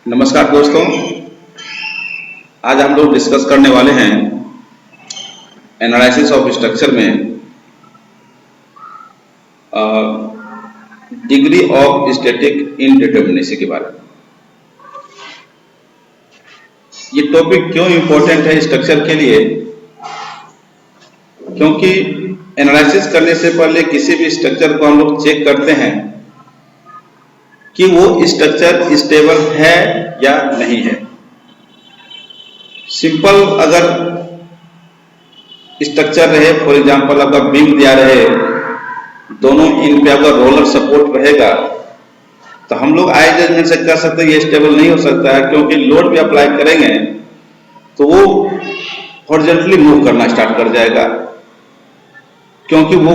नमस्कार दोस्तों, आज हम लोग डिस्कस करने वाले हैं एनालिसिस ऑफ स्ट्रक्चर में डिग्री ऑफ स्टैटिक इनडिटरमिनेसी के बारे में। ये टॉपिक क्यों इम्पोर्टेंट है स्ट्रक्चर के लिए? क्योंकि एनालिसिस करने से पहले किसी भी स्ट्रक्चर को हम लोग चेक करते हैं कि वो स्ट्रक्चर स्टेबल है या नहीं है। सिंपल अगर स्ट्रक्चर रहे, फॉर एग्जांपल आपका बीम दिया रहे, दोनों इन पे आपका रोलर सपोर्ट रहेगा, तो हम लोग आई जजमेंट से कह सकते हैं ये स्टेबल नहीं हो सकता है, क्योंकि लोड भी अप्लाई करेंगे तो वो हॉरिजॉन्टली मूव करना स्टार्ट कर जाएगा, क्योंकि वो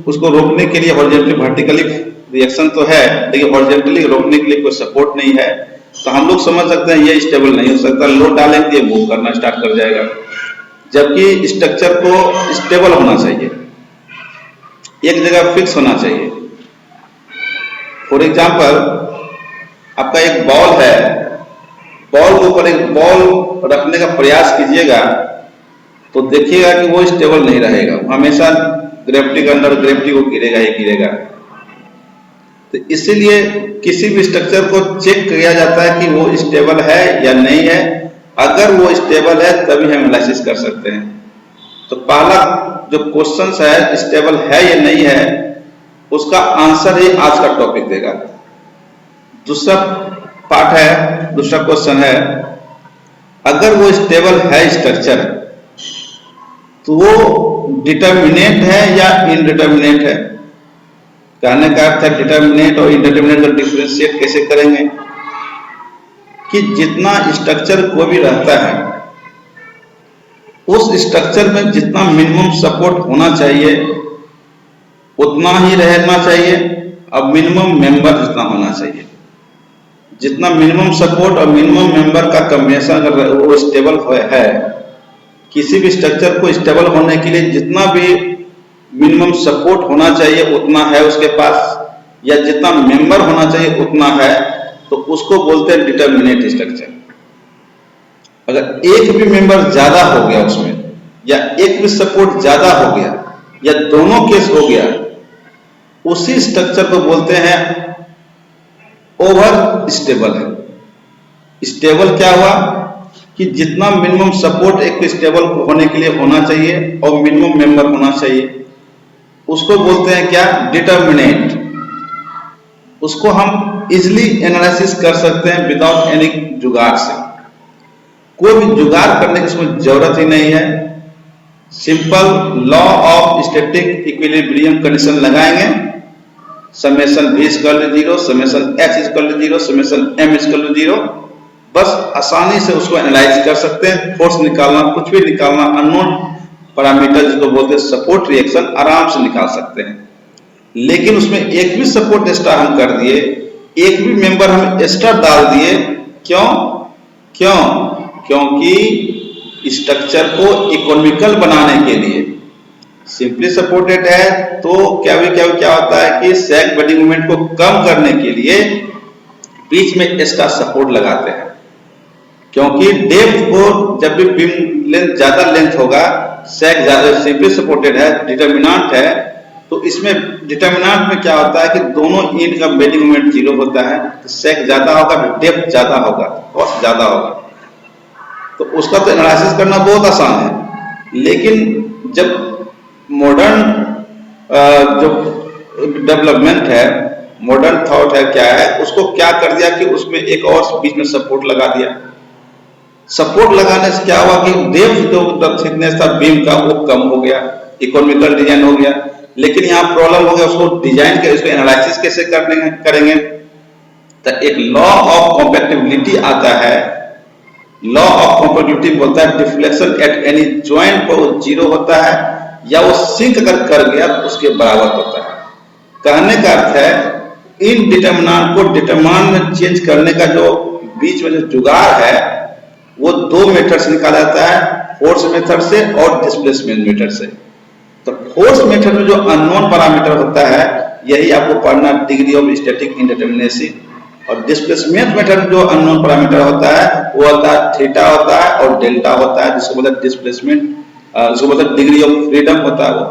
उसको रोकने के लिए हॉरिजॉन्टली वर्टिकली रिएक्शन तो है, लेकिन हॉरिजॉन्टली रोकने के लिए कोई सपोर्ट नहीं है। तो हम लोग समझ सकते हैं ये स्टेबल नहीं हो सकता, लोड डालेंगे मूव करना स्टार्ट कर जाएगा। जबकि स्ट्रक्चर को स्टेबल होना चाहिए, एक जगह फिक्स होना चाहिए। फॉर एग्जांपल आपका एक बॉल है, बॉल के ऊपर एक बॉल रखने का प्रयास कीजिएगा तो देखिएगा कि वो स्टेबल नहीं रहेगा, हमेशा ग्रेविटी के अंदर ग्रेविटी को गिरेगा ही गिरेगा। तो इसीलिए किसी भी स्ट्रक्चर को चेक किया जाता है कि वो स्टेबल है या नहीं है। अगर वो स्टेबल है तभी हम एनालिसिस कर सकते हैं। तो पहला जो क्वेश्चन है स्टेबल है या नहीं है, उसका आंसर ही आज का टॉपिक देगा। दूसरा पार्ट है, दूसरा क्वेश्चन है, अगर वो स्टेबल है स्ट्रक्चर तो वो डिटर्मिनेट है या इनडिटर्मिनेट है। कहने का अर्थ है डिटर्मिनेट और इनडिटर्मिनेट का डिफरेंशिएट कैसे करेंगे कि जितना स्ट्रक्चर को भी रहता है उस स्ट्रक्चर में जितना मिनिमम सपोर्ट होना चाहिए उतना ही रहना चाहिए, और मिनिमम मेंबर जितना होना चाहिए। जितना मिनिमम सपोर्ट और मिनिमम मेंबर का कॉम्बिनेशन अगर वो स्टेबल है, किसी भी स्ट्रक्चर को स्टेबल होने के लिए जितना भी मिनिमम सपोर्ट होना चाहिए उतना है उसके पास, या जितना मेंबर होना चाहिए उतना है, तो उसको बोलते हैं डिटर्मिनेट स्ट्रक्चर। अगर एक भी मेंबर ज्यादा हो गया उसमें, या एक भी सपोर्ट ज्यादा हो गया, या दोनों केस हो गया, उसी स्ट्रक्चर को बोलते हैं ओवर स्टेबल है। स्टेबल क्या हुआ कि जितना मिनिमम सपोर्ट एक स्टेबल होने के लिए होना चाहिए और मिनिमम मेंबर होना चाहिए, उसको बोलते हैं क्या? डिटर्मिनेट। उसको हम इजिली एनालिसिस कर सकते हैं विदाउट एनी जुगाड़ से। कोई भी जुगाड़ करने की इसमें जरूरत ही नहीं है। Simple law of static equilibrium condition लगाएंगे, summation v equal to 0, summation h equal to 0, summation m equal to 0। बस आसानी से उसको एनालाइज कर सकते हैं। फोर्स निकालना, कुछ भी निकालना, अननोन पैरामीटर जिसको बोलते हैं सपोर्ट रिएक्शन, आराम से निकाल सकते हैं। लेकिन उसमें एक भी सपोर्ट एक्स्ट्रा हम कर दिए, एक भी मेंबर हम एक्स्ट्रा डाल दिए, क्योंकि स्ट्रक्चर को इकोनॉमिकल बनाने के लिए सिंपली सपोर्टेड है तो क्या होता है कि सैग बेंडिंग मोमेंट को कम करने के लिए बीच में एक्स्ट्रा सपोर्ट लगाते हैं। क्योंकि डेप्थ को जब भी बीम लेंथ ज्यादा लेंथ होगा, सैग ज्यादा सिंपली सपोर्टेड है, डिटर्मिनेंट है, तो इसमें डिटर्मिनेंट में क्या होता है कि दोनों एंड का बेंडिंग मोमेंट 0 होता है, तो सैग ज्यादा होगा, डेप्थ ज्यादा होगा, कॉस्ट ज्यादा होगा। तो उसका तो एनालिसिस करना बहुत आसान है। लेकिन जब मॉडर्न जो डेवलपमेंट है, मॉडर्न थॉट है, क्या है, उसको क्या कर दिया कि उसमें एक और बीच में सपोर्ट लगा दिया। सपोर्ट लगाने से क्या हुआ कि डेप्थ जो थिकनेस था बीम का वो कम हो गया, इकोनॉमिकल डिजाइन हो गया। लेकिन यहाँ प्रॉब्लम हो गया, उसको डिजाइन के उसको एनालिसिस कैसे करेंगे? तो एक लॉ ऑफ कॉम्पैटिबिलिटी आता है। लॉ ऑफ कॉम्पैटिबिलिटी बोलता है डिफ्लेक्शन एट एनी जॉइंट पर 0 होता है, या वो सिंक अगर कर गया तो उसके बराबर होता है। कहने का अर्थ है इन डिटर्मिनेंट को डिटर्मिनेंट में चेंज करने का जो बीच में जो जुगाड़ है वो 2 मेथड से निकाला जाता है, फोर्स मेथड से और डिस्प्लेसमेंट मेथड से। तो फोर्स मेथड में जो अननोन पैरामीटर होता है, यही आपको पढ़ना डिग्री ऑफ स्टैटिक इनडिटरमिनेसी। और डिस्प्लेसमेंट मेथड जो अननोन पैरामीटर होता है वो होता है थीटा होता है और डेल्टा होता है, जिसको मतलब डिस्प्लेसमेंट, जिसको मतलब डिग्री ऑफ फ्रीडम होता है वो।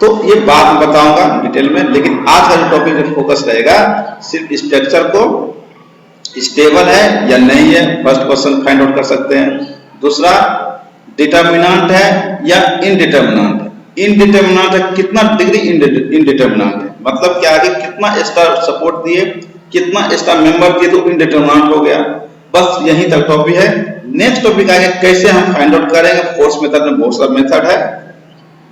तो ये बात मैं बताऊंगा डिटेल में, लेकिन आज का जो टॉपिक जो फोकस रहेगा सिर्फ स्ट्रक्चर को स्टेबल है या नहीं है, फर्स्ट क्वेश्चन फाइंड आउट कर सकते हैं। दूसरा डिटर्मिनेंट है या इनडिटर्मिनेंट है। इनडिटर्मिनेंट है कितना डिग्री इनडिटर्मिनेंट है, मतलब क्या है कि कितना एक्स्ट्रा सपोर्ट दिए, कितना एक्स्ट्रा मेंबर दिए तो इनडिटर्मिनेंट हो गया। बस यही तक टॉपिक है। नेक्स्ट टॉपिक आगे कैसे हम फाइंड आउट करेंगे, फोर्स मेथड में बहुत सारा मेथड है,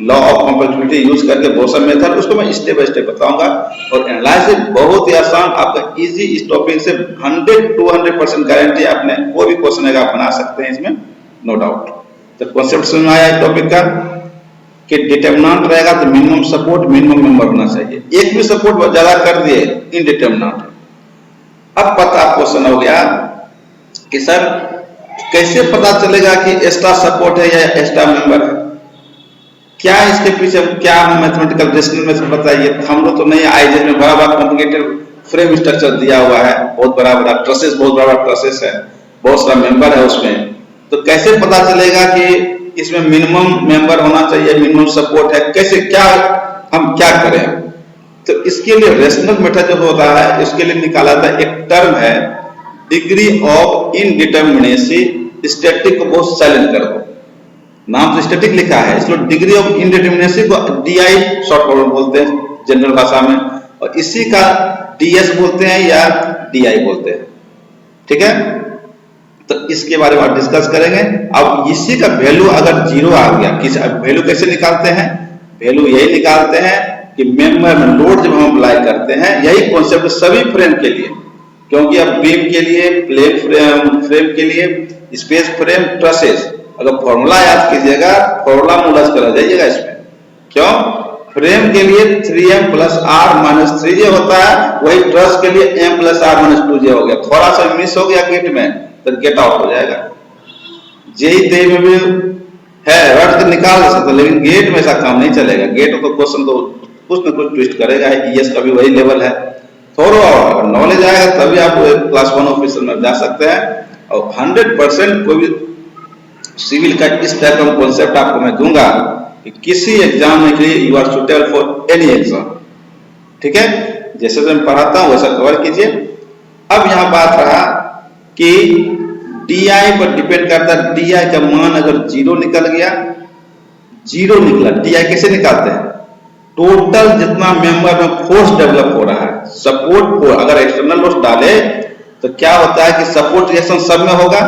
लॉ ऑफ कंपैटिबिलिटी यूज करके बहुत सारे मेथड, उसको मैं स्टेप बाय स्टेप बताऊंगा। और एनालिसिस बहुत ही आसान, आपका इजी, इस टॉपिक से 100-200% गारंटी, आपने कोई भी क्वेश्चन है आप बना सकते हैं इसमें, नो डाउट। तो कॉन्सेप्ट समझ में आया इस टॉपिक का कि डिटर्मिनेंट रहेगा तो मिनिमम सपोर्ट मिनिमम मेंबर होना चाहिए, एक भी सपोर्ट ज्यादा कर दिए इनडिटर्मिनेंट। अब पता क्वेश्चन हो गया कि सर कैसे पता चलेगा कि एक्स्ट्रा सपोर्ट है या एक्स्ट्रा मेंबर है, क्या इसके पीछे क्या मैथमेटिकल रेशनल मेथड बताइए। हम लोग तो नहीं, आईजेस में बड़ा बड़ा कॉम्प्लिकेटेड फ्रेम स्ट्रक्चर दिया हुआ है, बहुत बड़ा बड़ा ट्रसेस, बहुत बड़ा बड़ा ट्रसेस है, बहुत सारा मेंबर है उसमें, तो कैसे पता चलेगा कि इसमें मिनिमम मेंबर होना चाहिए, मिनिमम सपोर्ट है, कैसे, क्या हम क्या करें। तो इसके लिए रेशनल मेथड जो होता है इसके लिए निकाला था एक टर्म है डिग्री ऑफ इनडिटर्मिनेसी स्टैटिक को बहुत साइलेंट कर दो, नाम तो स्टैटिक लिखा है, इसलिए डिग्री ऑफ इनडिटर्मिनेसी को डीआई शॉर्ट फॉर्म बोलते हैं जनरल भाषा में, और इसी का डीएस बोलते हैं या डीआई बोलते हैं, ठीक है। तो इसके बारे में डिस्कस करेंगे। अब इसी का वैल्यू अगर जीरो आ गया, किसी वैल्यू कैसे निकालते हैं, वैल्यू यही निकालते हैं कि मेंबर में लोड जब हम अप्लाई करते हैं, यही कॉन्सेप्ट सभी फ्रेम के लिए, क्योंकि अब बीम के लिए, प्लेन फ्रेम के लिए, स्पेस फ्रेम, ट्रसेस, अगर फॉर्मूला याद कीजिएगा, फॉर्मूला मुलस कर जाइएगा इसमें, क्यों, फ्रेम के लिए 3m + r - 3j होता है, वही ट्रस के लिए m + r - 2j हो गया, थोड़ा सा मिस हो गया गेट में तो गेट आउट हो जाएगा। जेई दे में भी है, रट के निकाल सकते, लेकिन गेट में ऐसा काम नहीं चलेगा, गेट तो क्वेश्चन तो कुछ न कुछ ट्विस्ट करेगा, ईएस का भी वही लेवल है। थोड़ा और नॉलेज आएगा तभी आप क्लास 1 ऑफिसर में जा सकते हैं। और 100% कोई भी सिविल का इस टाइप का कॉन्सेप्ट आपको मैं दूंगा कि किसी एग्जाम में के लिए you are suitable for any exam, ठीक है। जैसे मैं पढ़ाता हूं वैसा कवर कीजिए। अब यहां बात रहा कि डीआई पर डिपेंड करता है, डीआई का मान अगर 0 निकल गया, 0 निकला, डीआई कैसे निकालते हैं, टोटल जितना मेंबर में फोर्स डेवलप हो रहा है, सपोर्ट फोर्स, अगर एक्सटर्नल लोड डाले तो क्या होता है कि सपोर्ट रिएक्शन सब में होगा,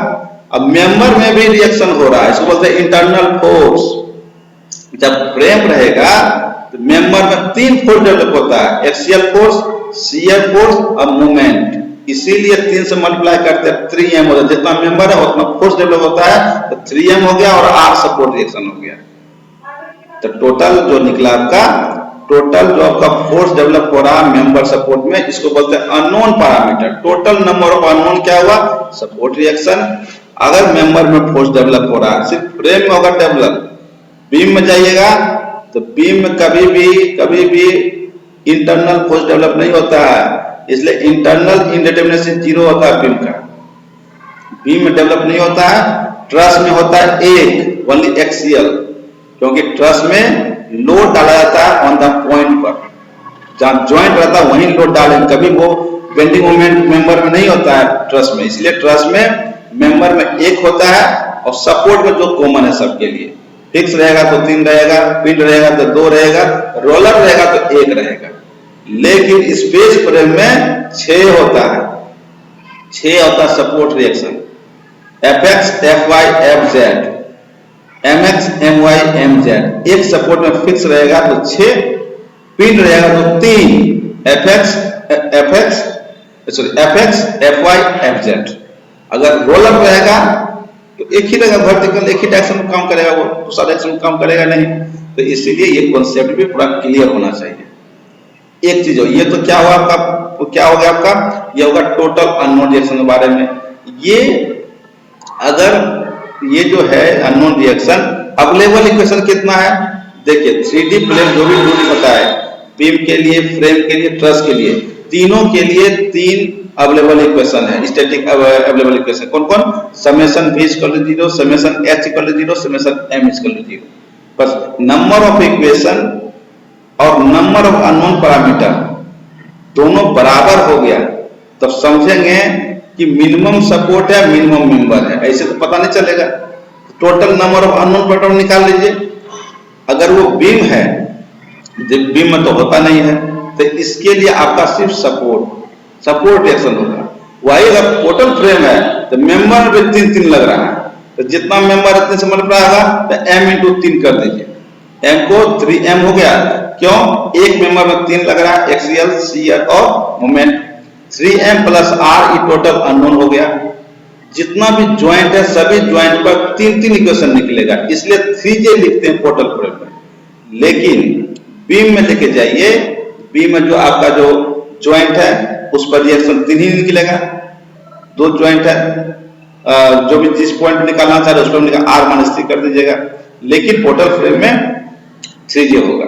अब मेंबर में भी रिएक्शन हो रहा है, इसको बोलते हैं इंटरनल फोर्स। जब फ्रेम रहेगा तो मेंबर में 3 फोर्स डेवलप होता है, एक्सियल फोर्स, शियर फोर्स और मूवमेंट, इसीलिए 3 से मल्टीप्लाई करते हैं 3m होता है, जितना मेंबर है उतना फोर्स डेवलप होता है, तो 3m हो गया और r सपोर्ट रिएक्शन हो गया। तो टोटल जो निकला आपका, टोटल जो आपका फोर्स डेवलप हो रहा है मेंबर सपोर्ट में, इसको बोलते हैं unknown parameter. Total number of unknown क्या हुआ, सपोर्ट रिएक्शन। अगर मेंबर में फोर्स डेवलप हो रहा है, सिर्फ फ्रेम में होगा डेवलप, बीम में जाइएगा तो बीम में कभी भी इंटरनल फोर्स डेवलप नहीं होता है, इसलिए इंटरनल इनडिटर्मिनेसी 0 होता है बीम का, बीम में डेवलप नहीं होता है। ट्रस में होता है एक, ओनली एक्सियल, क्योंकि ट्रस में लोड डाला जाता है ऑन द पॉइंट पर, जहां ज्वाइंट रहता है वहीं लोड डालेंगे, कभी वो बेंडिंग मोमेंट मेंबर में नहीं होता है ट्रस में, इसलिए ट्रस में मेंबर में एक होता है और सपोर्ट में जो कॉमन है सबके लिए, फिक्स रहेगा तो 3 रहेगा, पिन रहेगा तो 2 रहेगा, रोलर रहेगा तो 1 रहेगा। लेकिन स्पेस फ्रेम में 6 होता है, 6 होता है support reaction, Fx, Fy, Fz, Mx, My, Mz, एक सपोर्ट में फिक्स रहेगा तो 6, पिन रहेगा तो 3, Fx, Fy, Fz। अगर रोलर रहेगा तो एक ही रहेगा, वर्टिकल एक ही डायरेक्शन में काम करेगा, वो दूसरा डायरेक्शन में काम करेगा नहीं। तो इसीलिए ये कॉन्सेप्ट भी पूरा क्लियर होना चाहिए। एक चीज हो, ये तो क्या हुआ आपका, क्या हो गया आपका, ये होगा टोटल अननोन रिएक्शन के बारे में। ये अगर ये जो है अननोन रिएक्शन, अवेलेबल इक्वेशन कितना है देखिए, 3D प्लेन जो भी दूरी होता है, बीम के लिए, फ्रेम के लिए, ट्रस के लिए, तीनों के लिए 3 अवेलेबल इक्वेशन है, स्टैटिक अवेलेबल इक्वेशन कौन कौन, summation v equal to 0, summation h equal to 0, summation m equal to 0। बस नंबर ऑफ इक्वेशन और नंबर ऑफ अननोन पैरामीटर दोनों बराबर हो गया तब समझेंगे कि मिनिमम सपोर्ट है, मिनिमम मेंबर है। ऐसे तो पता नहीं चलेगा। Total number of unknown parameter निकाल लीजिए। अगर वो बीम है, बीम में तो होता नहीं है, तो इसके लिए आपका सिर्फ सपोर्ट रिएक्शन होगा। वही अगर टोटल फ्रेम है तो मेंबर में 3 लग रहा है, तो जितना मेंबर इतने से मल्टीप्लाई होगा तो m इंटू 3 कर दीजिए, m को 3m हो गया। क्यों? एक मेंबर में 3 लग रहा है, एक्सियल, शियर और मोमेंट। 3m प्लस r ये टोटल अननोन हो गया। जितना भी ज्वाइंट है सभी ज्वाइंट पर 3 इक्वेशन निकलेगा, इसलिए 3j लिखते हैं टोटल फ्रेम में। लेकिन बीम में लेके जाइए, बीम में जो आपका जो ज्वाइंट है उस पर रिएक्शन 3 ही निकलेगा। 2 ज्वाइंट है, जो भी जिस पॉइंट निकालना चाह रहे उस पर निकाल r-3 कर दीजिएगा, लेकिन टोटल फ्रेम में 3j होगा।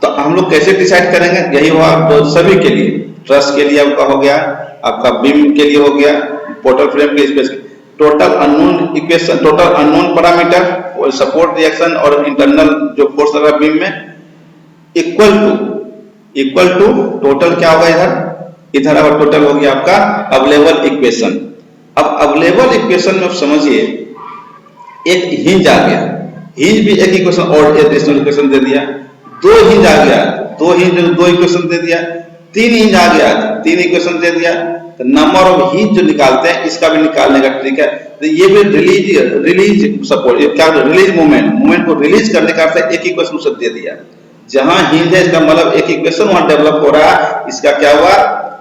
तो हम लोग कैसे डिसाइड करेंगे? यही हुआ तो सभी के लिए, ट्रस के लिए आपका हो गया, आपका बीम के लिए हो गया, टोटल फ्रेम के space, total unknown equation, total unknown parameter और सपोर्ट रिएक्शन और इंटरनल जो फोर्स लगा बीम में इक्वल टू टोटल क्या होगा, इधर अब टोटल हो गया आपका अवेलेबल इक्वेशन। अब अवेलेबल इक्वेशन में आप समझिए एक हिंज आ गया, हिंज भी एक इक्वेशन और एडिशनल इक्वेशन दे दिया, 2 हिंज आ गया, 2 हिंज 2 इक्वेशन दे दिया, 3 हिंज आ गया, 3 इक्वेशन दे दिया। तो नंबर ऑफ हिंज जो निकालते हैं इसका भी निकालने का ट्रिक है। तो ये भी रिलीज सपोर्ट, क्या रिलीज मोमेंट को रिलीज करने का अर्थ एक इक्वेशन सब दे दिया। जहां हिंज है इसका मतलब एक इक्वेशन वहां डेवलप हो रहा है, इसका क्या हुआ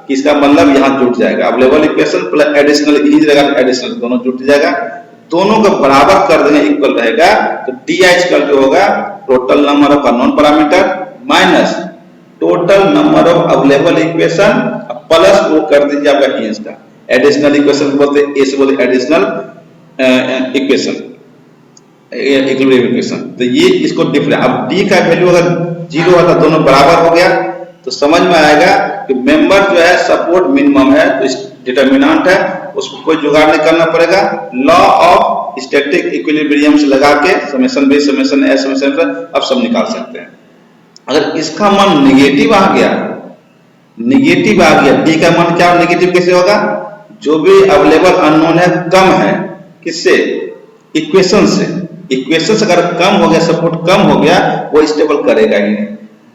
कि इसका मतलब यहां जुट जाएगा, available equation plus additional hinge रहेगा, एडिशनल दोनों जुट जाएगा, दोनों को बराबर कर देंगे, इक्वल रहेगा। तो डी इक्वल टू होगा total number of unknown parameter minus total number of available equation plus वो कर दीजिए आपका हिंज का एडिशनल इक्वेशन बोलते हैं, ए से बोलते एडिशनल इक्वेशन, इक्विलिब्रियम इक्वेशन। तो ये इसको डिफरेंस, अब डी का वैल्यू अगर 0 है तो दोनों बराबर हो गया, तो समझ में आएगा कि मेंबर जो है सपोर्ट मिनिमम है, तो डिटर्मिनेंट है, उसको कोई जुगाड़ नहीं करना पड़ेगा। लॉ ऑफ स्टैटिक इक्विलिब्रियम से लगा के समेशन बी, समेशन ए, समेशन अब सब निकाल सकते हैं। अगर इसका मान निगेटिव आ गया, डी का मान क्या निगेटिव कैसे होगा? जो भी अवेलेबल अननोन है कम है, किससे? इक्वेशन से। इक्वेशन से अगर कम हो गया, सपोर्ट कम हो गया, वो स्टेबल करेगा ही नहीं।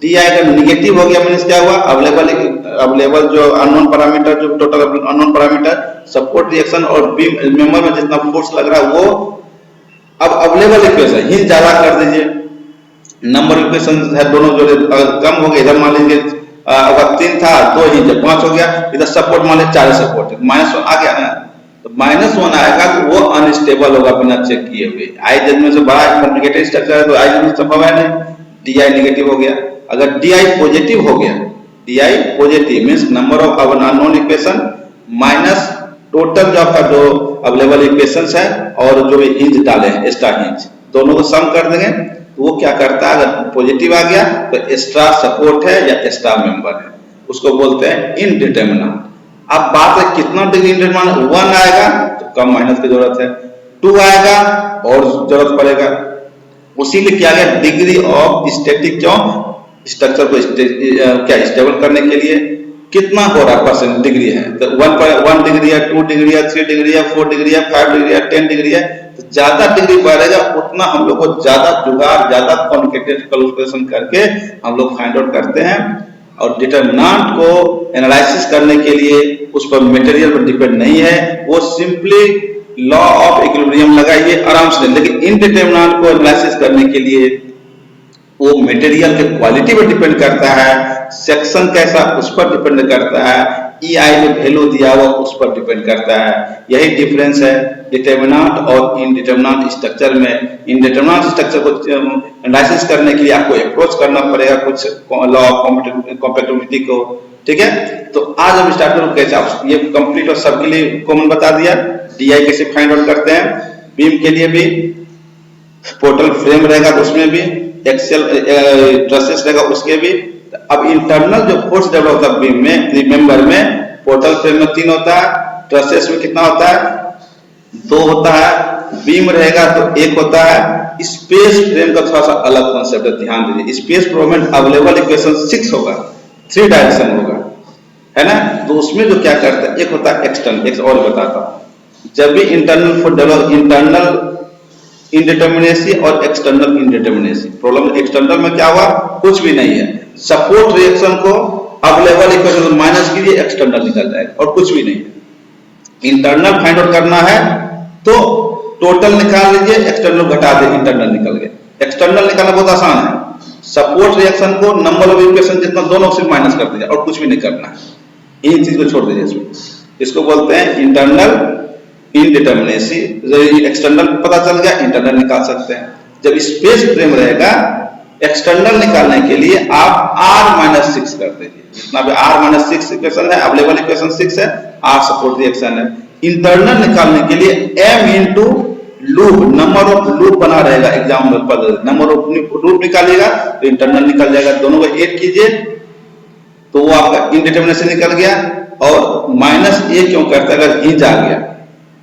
डी अगर निगेटिव हो गया मींस क्या हुआ? अवेलेबल जो अननोन पैरामीटर, जो total unknown parameter, support reaction और बीम मेंबर में जितना फोर्स लग रहा है वो अब अवेलेबल इक्वेशन हिंज ज्यादा कर दीजिए, नंबर इक्वेशन है दोनों जो कम हो गए, इधर मान लीजिए अगर 3 था 2 हिंज 5 हो गया, इधर सपोर्ट मान लीजिए 4 सपोर्ट, -1 आ गया ना, तो -1 आएगा तो वो अनस्टेबल होगा बिना चेक किए हुए। आई जजमेंट से बड़ा कॉम्प्लिकेटेड स्ट्रक्चर है तो आई जजमेंट संभव है नहीं, डी आई निगेटिव हो गया। अगर डी आई पॉजिटिव हो गया, D I positive means number of unknown equation minus total जो आपका जो अवेलेबल इक्वेशंस है और जो भी हिंज डाले हैं एक्स्ट्रा हिंज, दोनों को सम कर देंगे तो वो क्या करता है? अगर पॉजिटिव आ गया तो एक्स्ट्रा सपोर्ट है या एक्स्ट्रा मेंबर है, उसको बोलते हैं इनडिटरमिनेंट। अब बात है कितना डिग्री इंडिटरमिनेंट, 1 आएगा तो कम मेहनत की जरूरत है, 2 आएगा और जरूरत पड़ेगा। उसीलिए क्या गया डिग्री ऑफ स्टैटिक, क्यों स्ट्रक्चर को क्या स्टेबल करने के लिए कितना हो रहा परसेंट डिग्री है, तो 1 डिग्री है, 2 डिग्री है, 3 डिग्री है, 4 डिग्री है, 5 डिग्री है, 10 डिग्री है, तो ज्यादा डिग्री बढ़ेगा उतना हम लोग को ज्यादा जुगाड़, ज्यादा कॉम्प्लिकेटेड कैलकुलेशन करके हम लोग फाइंड आउट करते हैं। और डिटरमिनेंट को एनालिसिस करने के लिए उस पर मटेरियल पर डिपेंड नहीं है, वो सिंपली लॉ ऑफ इक्विलिब्रियम लगाइए आराम से। लेकिन इनडिटरमिनेंट को एनालिसिस करने के लिए वो मटेरियल के क्वालिटी पर डिपेंड करता है, सेक्शन कैसा उस पर डिपेंड करता है, EI जो वैल्यू दिया हुआ उस पर डिपेंड करता है। यही डिफरेंस है डिटरमिनेंट और इनडिटरमिनेंट स्ट्रक्चर में। इनडिटरमिनेंट स्ट्रक्चर को एनालिसिस करने के लिए आपको अप्रोच करना पड़ेगा कुछ लॉ ऑफ कॉम्पैटिबिलिटी को, ठीक है। तो आज हम स्टार्ट करें कैसे, आप ये कंप्लीट और सबके लिए कॉमन बता दिया, DI कैसे फाइंड आउट करते हैं, बीम के लिए भी टोटल फ्रेम रहेगा तो उसमें भी एक्सेल ट्रसेस रहेगा उसके भी। अब इंटरनल जो फोर्स डेवलप होता है बीम में, मेंबर में, पोर्टल फ्रेम में 3 होता है, ट्रसेस में कितना होता है, 2 होता है, बीम रहेगा तो 1 होता है। स्पेस फ्रेम का थोड़ा सा अलग कॉन्सेप्ट है, ध्यान दीजिए। स्पेस प्रोमेंट अवेलेबल इक्वेशन 6 होगा, 3 डायरेक्शन होगा, है ना। तो उसमें जो क्या करता है, एक होता है एक्सटर्नल, एक और बताता हूं। जब भी internal for develop, internal indeterminacy और एक्सटर्नल इनडिटर्मिनेसी, प्रॉब्लम एक्सटर्नल में क्या हुआ, कुछ भी नहीं है। सपोर्ट रिएक्शन को अवेलेबल इक्वेशन माइनस कीजिए, एक्सटर्नल निकल जाएगा और कुछ भी नहीं है। इंटरनल फाइंड आउट करना है तो टोटल निकाल लीजिए, एक्सटर्नल घटा दे, इंटरनल निकल गया। एक्सटर्नल निकालना बहुत आसान है। सपोर्ट रिएक्शन को नंबर ऑफ इक्वेशन जितना दोनों से माइनस कर दीजिए और कुछ भी नहीं करना है, इन चीज को छोड़ दीजिए इसमें। इसको बोलते हैं इंटरनल इनडिटर्मिनेसी। एक्सटर्नल पता चल गया, इंटरनल निकाल सकते हैं। जब स्पेस फ्रेम रहेगा, एक्सटर्नल निकालने के लिए आप r-6 कर दीजिए। जितना भी r-6 इक्वेशन है, अवेलेबल इक्वेशन 6 है, r सपोर्ट रिएक्शन है। इंटरनल निकालने के लिए m into loop, number of loop बना रहेगा, एग्जाम्पल पर नंबर ऑफ लूप निकालिएगा तो इंटरनल निकल जाएगा। दोनों को ऐड कीजिए तो वो आपका इनडिटर्मिनेसी निकल गया। और -a क्यों करता है, अगर हिंज आ गया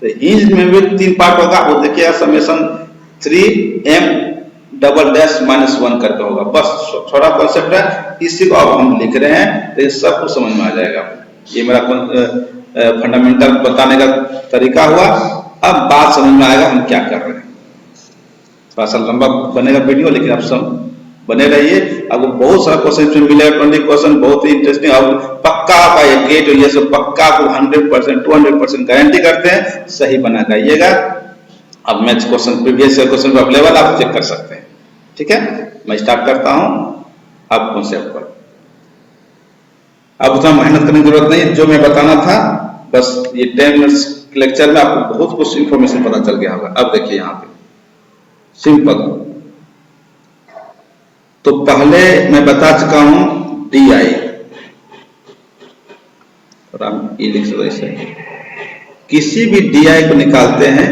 तो हिंज में भी 3 पार्ट होगा, वो देखिएगा समेशन 3m डबल डैश -1 करके होगा। बस थोड़ा कॉन्सेप्ट है, इसी को अब हम लिख रहे हैं तो ये सब कुछ समझ में आ जाएगा। ये मेरा फंडामेंटल बताने का तरीका हुआ। अब बात समझ में आएगा हम क्या कर रहे हैं। थोड़ा सा लंबा बनेगा वीडियो, लेकिन आप सब बने रहिए। आपको बहुत सारा क्वेश्चन मिलेगा, 20 क्वेश्चन, बहुत ही इंटरेस्टिंग। और पक्का आपका ये गेट और ये सब पक्का आपको 100% 200% गारंटी करते हैं, सही बना जाइएगा। अब maths question, previous question available आप चेक कर सकते हैं। ठीक है, मैं स्टार्ट करता हूं अब कॉन्सेप्ट पर। अब उतना मेहनत करने की जरूरत नहीं, जो मैं बताना था बस ये 10 मिनट्स लेक्चर में आपको बहुत कुछ इंफॉर्मेशन पता चल गया होगा। अब देखिए यहाँ पे सिंपल, तो पहले मैं बता चुका हूं DI, और आप ये लिख सकते हैं, किसी भी DI को निकालते हैं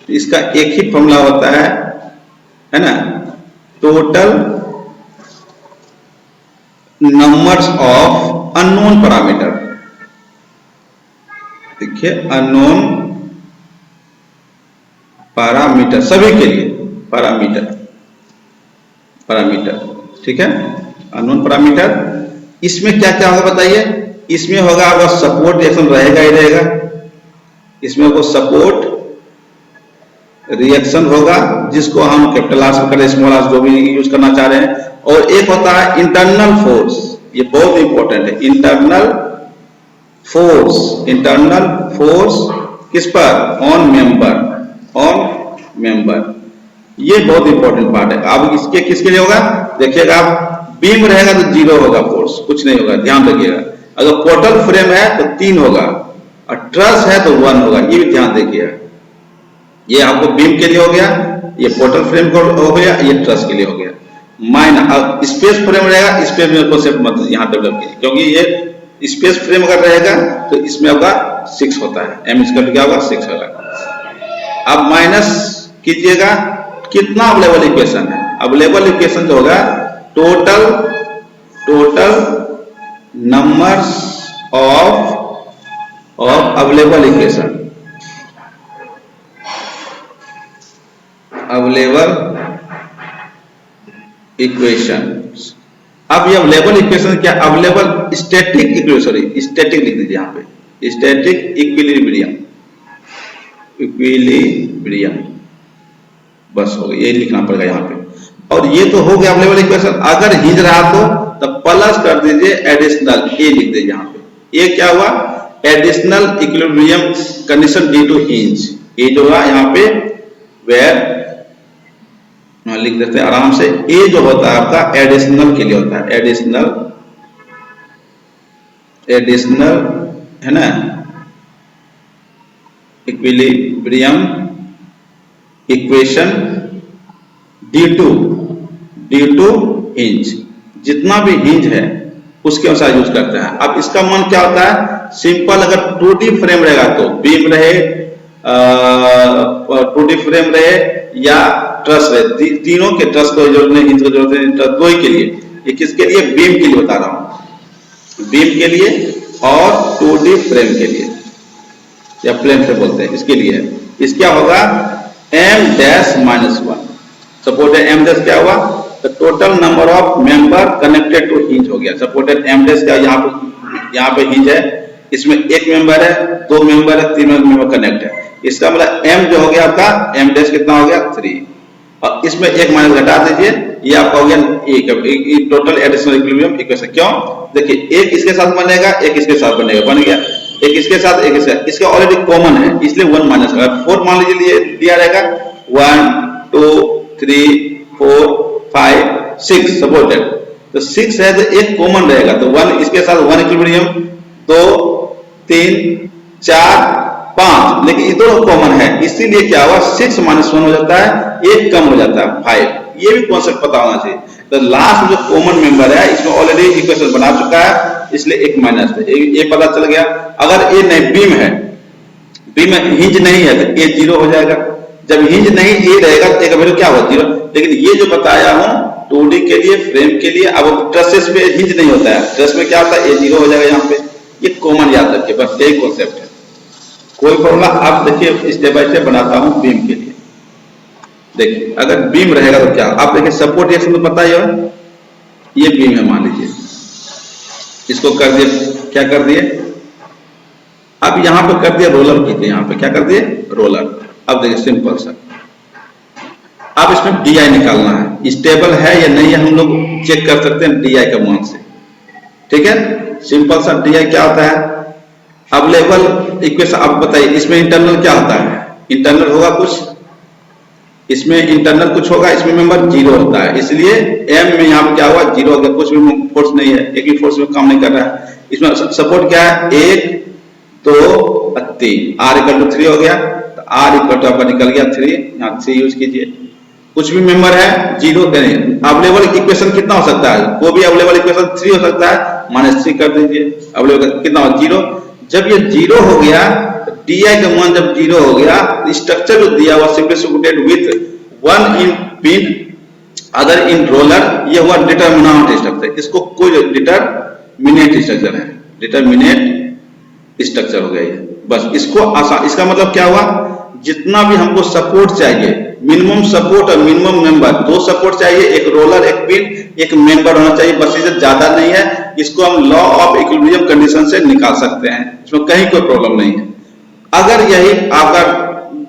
तो इसका एक ही फॉर्मूला होता है ना, total numbers of unknown parameter. देखिए अननोन पैरामीटर, सभी के लिए पैरामीटर, ठीक है, अननोन पैरामीटर। इसमें क्या क्या होगा बताइए। इसमें होगा आपका सपोर्ट रिएक्शन रहेगा ही रहेगा, इसमें वो सपोर्ट रिएक्शन होगा जिसको हम कैपिटल आर से करें, स्मॉल आर, जो भी यूज करना चाह रहे हैं। और एक होता है इंटरनल फोर्स, ये बहुत इंपॉर्टेंट है। इंटरनल फोर्स किस पर, ऑन मेंबर, ये बहुत इंपॉर्टेंट पार्ट है। अब इसके किसके लिए होगा, देखिएगा आप बीम रहेगा तो 0 होगा, फोर्स कुछ नहीं होगा, ध्यान रखिएगा। अगर पोर्टल फ्रेम है तो 3 होगा, और ट्रस है तो 1 होगा, ये भी ध्यान देखिएगा। ये आपको बीम के लिए हो गया, ये पोर्टल फ्रेम को हो गया, ये ट्रस के लिए हो गया। अब स्पेस फ्रेम रहेगा, स्पेस में कॉन्सेप्ट मत यहाँ डेवलप कीजिए, क्योंकि ये स्पेस फ्रेम अगर रहेगा तो इसमें होगा 6 होता है, m स्क्वायर क्या होगा 6 होगा। अब माइनस कीजिएगा, कितना अवेलेबल इक्वेशन है, अवेलेबल इक्वेशन जो होगा total numbers of available equation, अब ये अवेलेबल इक्वेशन क्या, available static equation, sorry static लिख दीजिए यहाँ पे, स्टैटिक इक्विलिब्रियम, बस हो गया, ये लिखना पड़ेगा यहाँ पे। और ये तो हो गया अवेलेबल इक्वेशन। अगर हिंज रहा तो प्लस कर दीजिए एडिशनल, ए लिख दीजिए यहाँ पे। ये क्या हुआ, additional equilibrium condition due to hinge, ये जो हुआ यहाँ पे वेयर लिख देते हैं आराम से। ए जो होता है आपका एडिशनल के लिए होता है, एडिशनल है ना, equilibrium equation due to hinge, जितना भी हिंज है उसके अनुसार यूज करते हैं। अब इसका मन क्या होता है, सिंपल अगर 2D फ्रेम रहेगा तो बीम रहे, 2D फ्रेम रहे या ट्रस रहे, तीनों के ट्रस को जरूरत नहीं, हिंज को जरूरत नहीं, दो ही के लिए। ये किसके लिए, बीम के लिए बता रहा हूं, बीम के लिए। और 2D फ्रेम के लिए या प्लेन से बोलते हैं इसके लिए है। इस क्या होगा m-1 सपोर्ट है m डैश क्या हुआ the total number of member connected to hinge हो गया। सपोर्टेड m डैश क्या यहाँ पे हिंज है, इसमें एक मेंबर है, दो मेंबर है, तीन मेंबर कनेक्ट है। इसका मतलब m जो हो गया आपका m डैश कितना हो गया 3 और इसमें एक माइनस घटा दीजिए, ये आपका हो गया एक टोटल एडिशनल इक्विलिब्रियम इक्वेशन। क्यों देखिए एक इसके साथ बनेगा एक इसके साथ बनेगा, बन गया एक इसके साथ एक इसका ऑलरेडी कॉमन है इसलिए 1 माइनस होगा। 4 मान लीजिए दिया रहेगा 1 2 3 4 5 6 सपोर्टेड तो 6 है तो एक कॉमन रहेगा तो 1 इसके साथ 1 इक्विलिब्रियम 2 3 4 5 लेकिन ये दोनों कॉमन है इसीलिए क्या हुआ 6 माइनस 1 हो जाता है, एक कम हो जाता है 5। ये भी कॉन्सेप्ट पता होना चाहिए। तो लास्ट जो कॉमन मेंबर है इसमें ऑलरेडी इक्वेशन बना चुका है इसलिए एक माइनस ये पता चल गया। अगर ए नहीं बीम है, बीम हिंज नहीं है तो ए 0 हो जाएगा। जब हिंज नहीं ए रहेगा तो ए का वैल्यू क्या होगा 0। लेकिन ये जो बताया हूं 2D के लिए फ्रेम के लिए, अब ट्रसेस पे हिंज नहीं होता है, ट्रस में क्या होता है ए 0 हो जाएगा। यहाँ पे ये कॉमन याद रखिए, बस यही कॉन्सेप्ट है। कोई प्रॉब्लम आप देखिए स्टेप बाय स्टेप बनाता हूं बीम के लिए। देखिए अगर बीम रहेगा तो क्या आप देखिए सपोर्ट रिएक्शन तो पता ही है, ये बीम है मान लीजिए, इसको कर दिए क्या कर दिए, अब यहां पे कर दिया रोलर कीजिए, यहां पे क्या कर दिए रोलर। अब देखिए सिंपल सा, अब इसमें DI निकालना है, स्टेबल है या नहीं है हम लोग चेक कर सकते हैं DI के मान से। ठीक है सिंपल सा DI क्या होता है अवेलेबल इक्वेशन। अब बताइए इसमें इंटरनल क्या होता है, इंटरनल होगा कुछ, इसमें इंटरनल कुछ होगा, इसमें मेंबर 0 होता है इसलिए m में यहाँ पे क्या हुआ 0 हो गया, कुछ भी फोर्स नहीं है, एक भी फोर्स में काम नहीं कर रहा है। इसमें सपोर्ट क्या है 1 2 3 r इक्वल टू 3 हो गया तो r इक्वल टू आपका निकल गया 3, यहाँ 3 यूज कीजिए। कुछ भी मेंबर है 0 नहीं, अवेलेबल इक्वेशन कितना हो सकता है, कोई भी अवेलेबल इक्वेशन 3 हो सकता है, -3 कर दीजिए, अवेलेबल कितना हो 0। जब ये 0 हो गया DI का मान जब 0 हो गया स्ट्रक्चर जो दिया हुआ simply supported with 1 in pin other in roller, ये हुआ डिटरमिनेंट स्ट्रक्चर। इसको कोई डिटरमिनेंट स्ट्रक्चर है, डिटरमिनेंट स्ट्रक्चर हो गया ये, बस इसको आसान। इसका मतलब क्या हुआ जितना भी हमको सपोर्ट चाहिए, मिनिमम सपोर्ट और मिनिमम मेंबर, दो सपोर्ट चाहिए, एक रोलर एक पिन एक मेंबर होना चाहिए, बस इससे ज्यादा नहीं है। इसको हम लॉ ऑफ इक्विलिब्रियम कंडीशन से निकाल सकते हैं, इसमें कहीं कोई प्रॉब्लम नहीं है। अगर यही आपका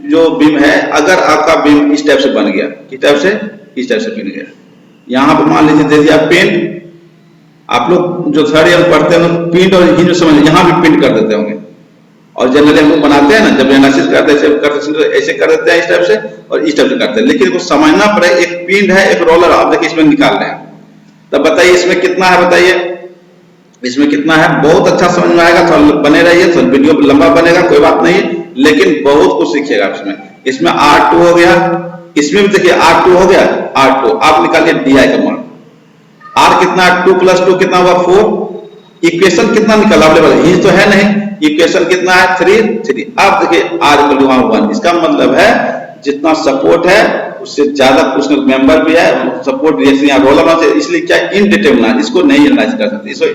जो बीम है, अगर आपका बीम इस टाइप से बन गया, किस टाइप से, इस टाइप से बन गया, यहां पर मान लीजिए दे दिया पिन, आप लोग जो थर्ड ईयर पढ़ते हैं पिंट और हिंज समझ यहां भी पिंट कर देते होंगे, और जनरली हम लोग बनाते हैं ना जब एनालिसिस करते हैं ऐसे कर देते हैं इस टाइप से और इस टाइप से करते हैं। लेकिन वो समझना पड़े एक पिन है एक रोलर, आप देखिए इसमें निकाल रहे हैं, तब बताइए इसमें कितना है, बताइए इसमें कितना है। बहुत अच्छा समझ में आएगा, थोड़ा बने रहिए, थोड़ा वीडियो लंबा बनेगा कोई बात नहीं, लेकिन बहुत कुछ सीखिएगा इसमें। इसमें R2 हो गया, इसमें भी देखिए R2 हो गया, R2 आप निकालिए DI का मान, R कितना 2 + 2 कितना हुआ 4, इक्वेशन कितना निकला अवेलेबल, हिंज तो है नहीं, इक्वेशन कितना है 3। अब देखिए R = 1, इसका मतलब है जितना सपोर्ट है उससे ज्यादा कुछ मेंबर भी है, सपोर्ट रिएक्शन या रोलर होना चाहिए, इसलिए क्या इनडिटरमिनेंट, इसको नहीं एनालाइज कर सकते, इसको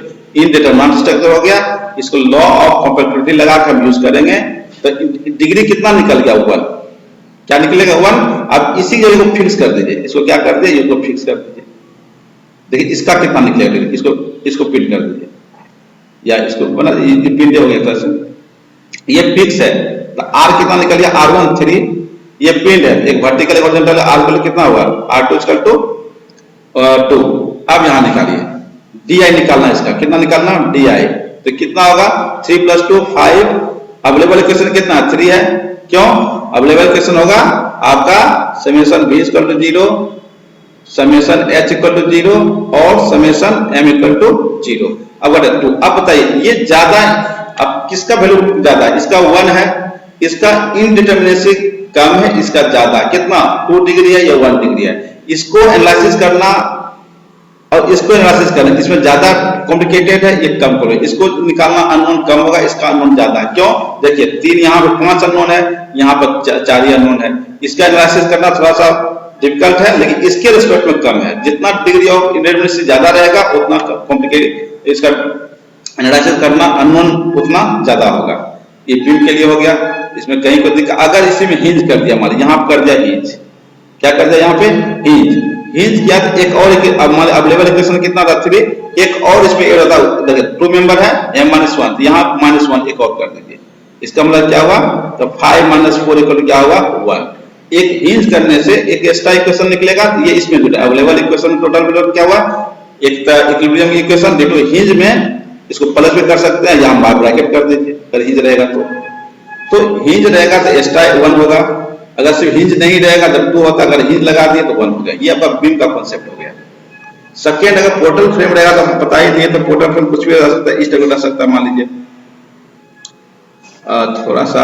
इनडिटरमिनेंट स्ट्रक्चर हो गया। इसको लॉ ऑफ कॉम्पेटिबिलिटी लगा कर हम यूज करेंगे तो डिग्री कितना निकल गया 1, क्या निकलेगा 1। अब इसी जगह को फिक्स कर दीजिए, इसको क्या कर दिए इसको फिक्स कर दीजिए, देखिए इसका कितना निकलेगा डिग्री, इसको पिन कर दीजिए या इसको बना पिन हो गया तरह से, ये फिक्स है तो R कितना निकल गया R1 3, ये पिन है एक वर्टिकल एक हॉरिजॉन्टल, R वैल्यू कितना हुआ R2 = 2। अब यहां निकालिए DI निकालना, इसका कितना निकालना DI, तो कितना होगा 3 + 2 5, अवेलेबल इक्वेशन कितना 3 है, क्यों अवेलेबल इक्वेशन होगा आपका समेशन V = 0, समेशन H = 0 और समेशन M = 0। अब 2, अब बताइए ये ज्यादा, अब किसका वैल्यू ज्यादा है, इसका 1 है, इसका इनडिटरमिनेसी कम है, इसका ज्यादा कितना 2 डिग्री है या 1 डिग्री है। इसको एनालिसिस करना और इसको एनालिसिस करना, इसमें ज्यादा कॉम्प्लिकेटेड है, ये कम करो, इसको निकालना अननोन कम होगा, इसका अननोन ज्यादा है। क्यों देखिए 3 यहाँ पे 5 अननोन है, यहाँ पर 4 ही अननोन है, इसका एनालिसिस करना थोड़ा सा डिफिकल्ट है, लेकिन इसके रिस्पेक्ट में कम है। जितना डिग्री ऑफ इनडिटरमिनेसी ज्यादा रहेगा उतना कॉम्प्लिकेटेड इसका एनालिसिस करना अननोन उतना ज्यादा होगा। ये बीम के लिए हो गया। इसमें कहीं कोई दिक्कत, अगर इसी में हिंज कर दिया, मान यहाँ कर दिया हिंज, क्या कर दिया यहाँ पे हिंज, हिंज किया तो एक और अवेलेबल इक्वेशन कितना था 3, एक और इसमें ऐड होता है, देखिए 2 मेंबर है m-1, यहाँ -1 एक और कर दीजिए। इसका मतलब क्या हुआ, तो 5 - 4 इक्वल क्या हुआ 1। एक हिंज करने से एक एक्स्ट्रा इक्वेशन निकलेगा, ये इसमें जुड़ा अवेलेबल इक्वेशन टोटल मिला क्या हुआ, एक इक्विलिब्रियम इक्वेशन देखो हिंज में इसको प्लस भी कर सकते हैं, यहाँ बार ब्रैकेट कर दीजिए अगर हिंज रहेगा तो हिंज रहेगा तो एक्स्ट्रा 1 होगा, अगर सिर्फ हिंज नहीं रहेगा तो 2 होता, अगर हिंज लगा दिए तो 1 हो गया। ये आपका बीम का कॉन्सेप्ट हो गया। सेकेंड, अगर पोर्टल फ्रेम रहेगा तो पता ही नहीं है, तो पोर्टल फ्रेम कुछ भी रह सकता है, इस टाइप रह सकता है। मान लीजिए थोड़ा सा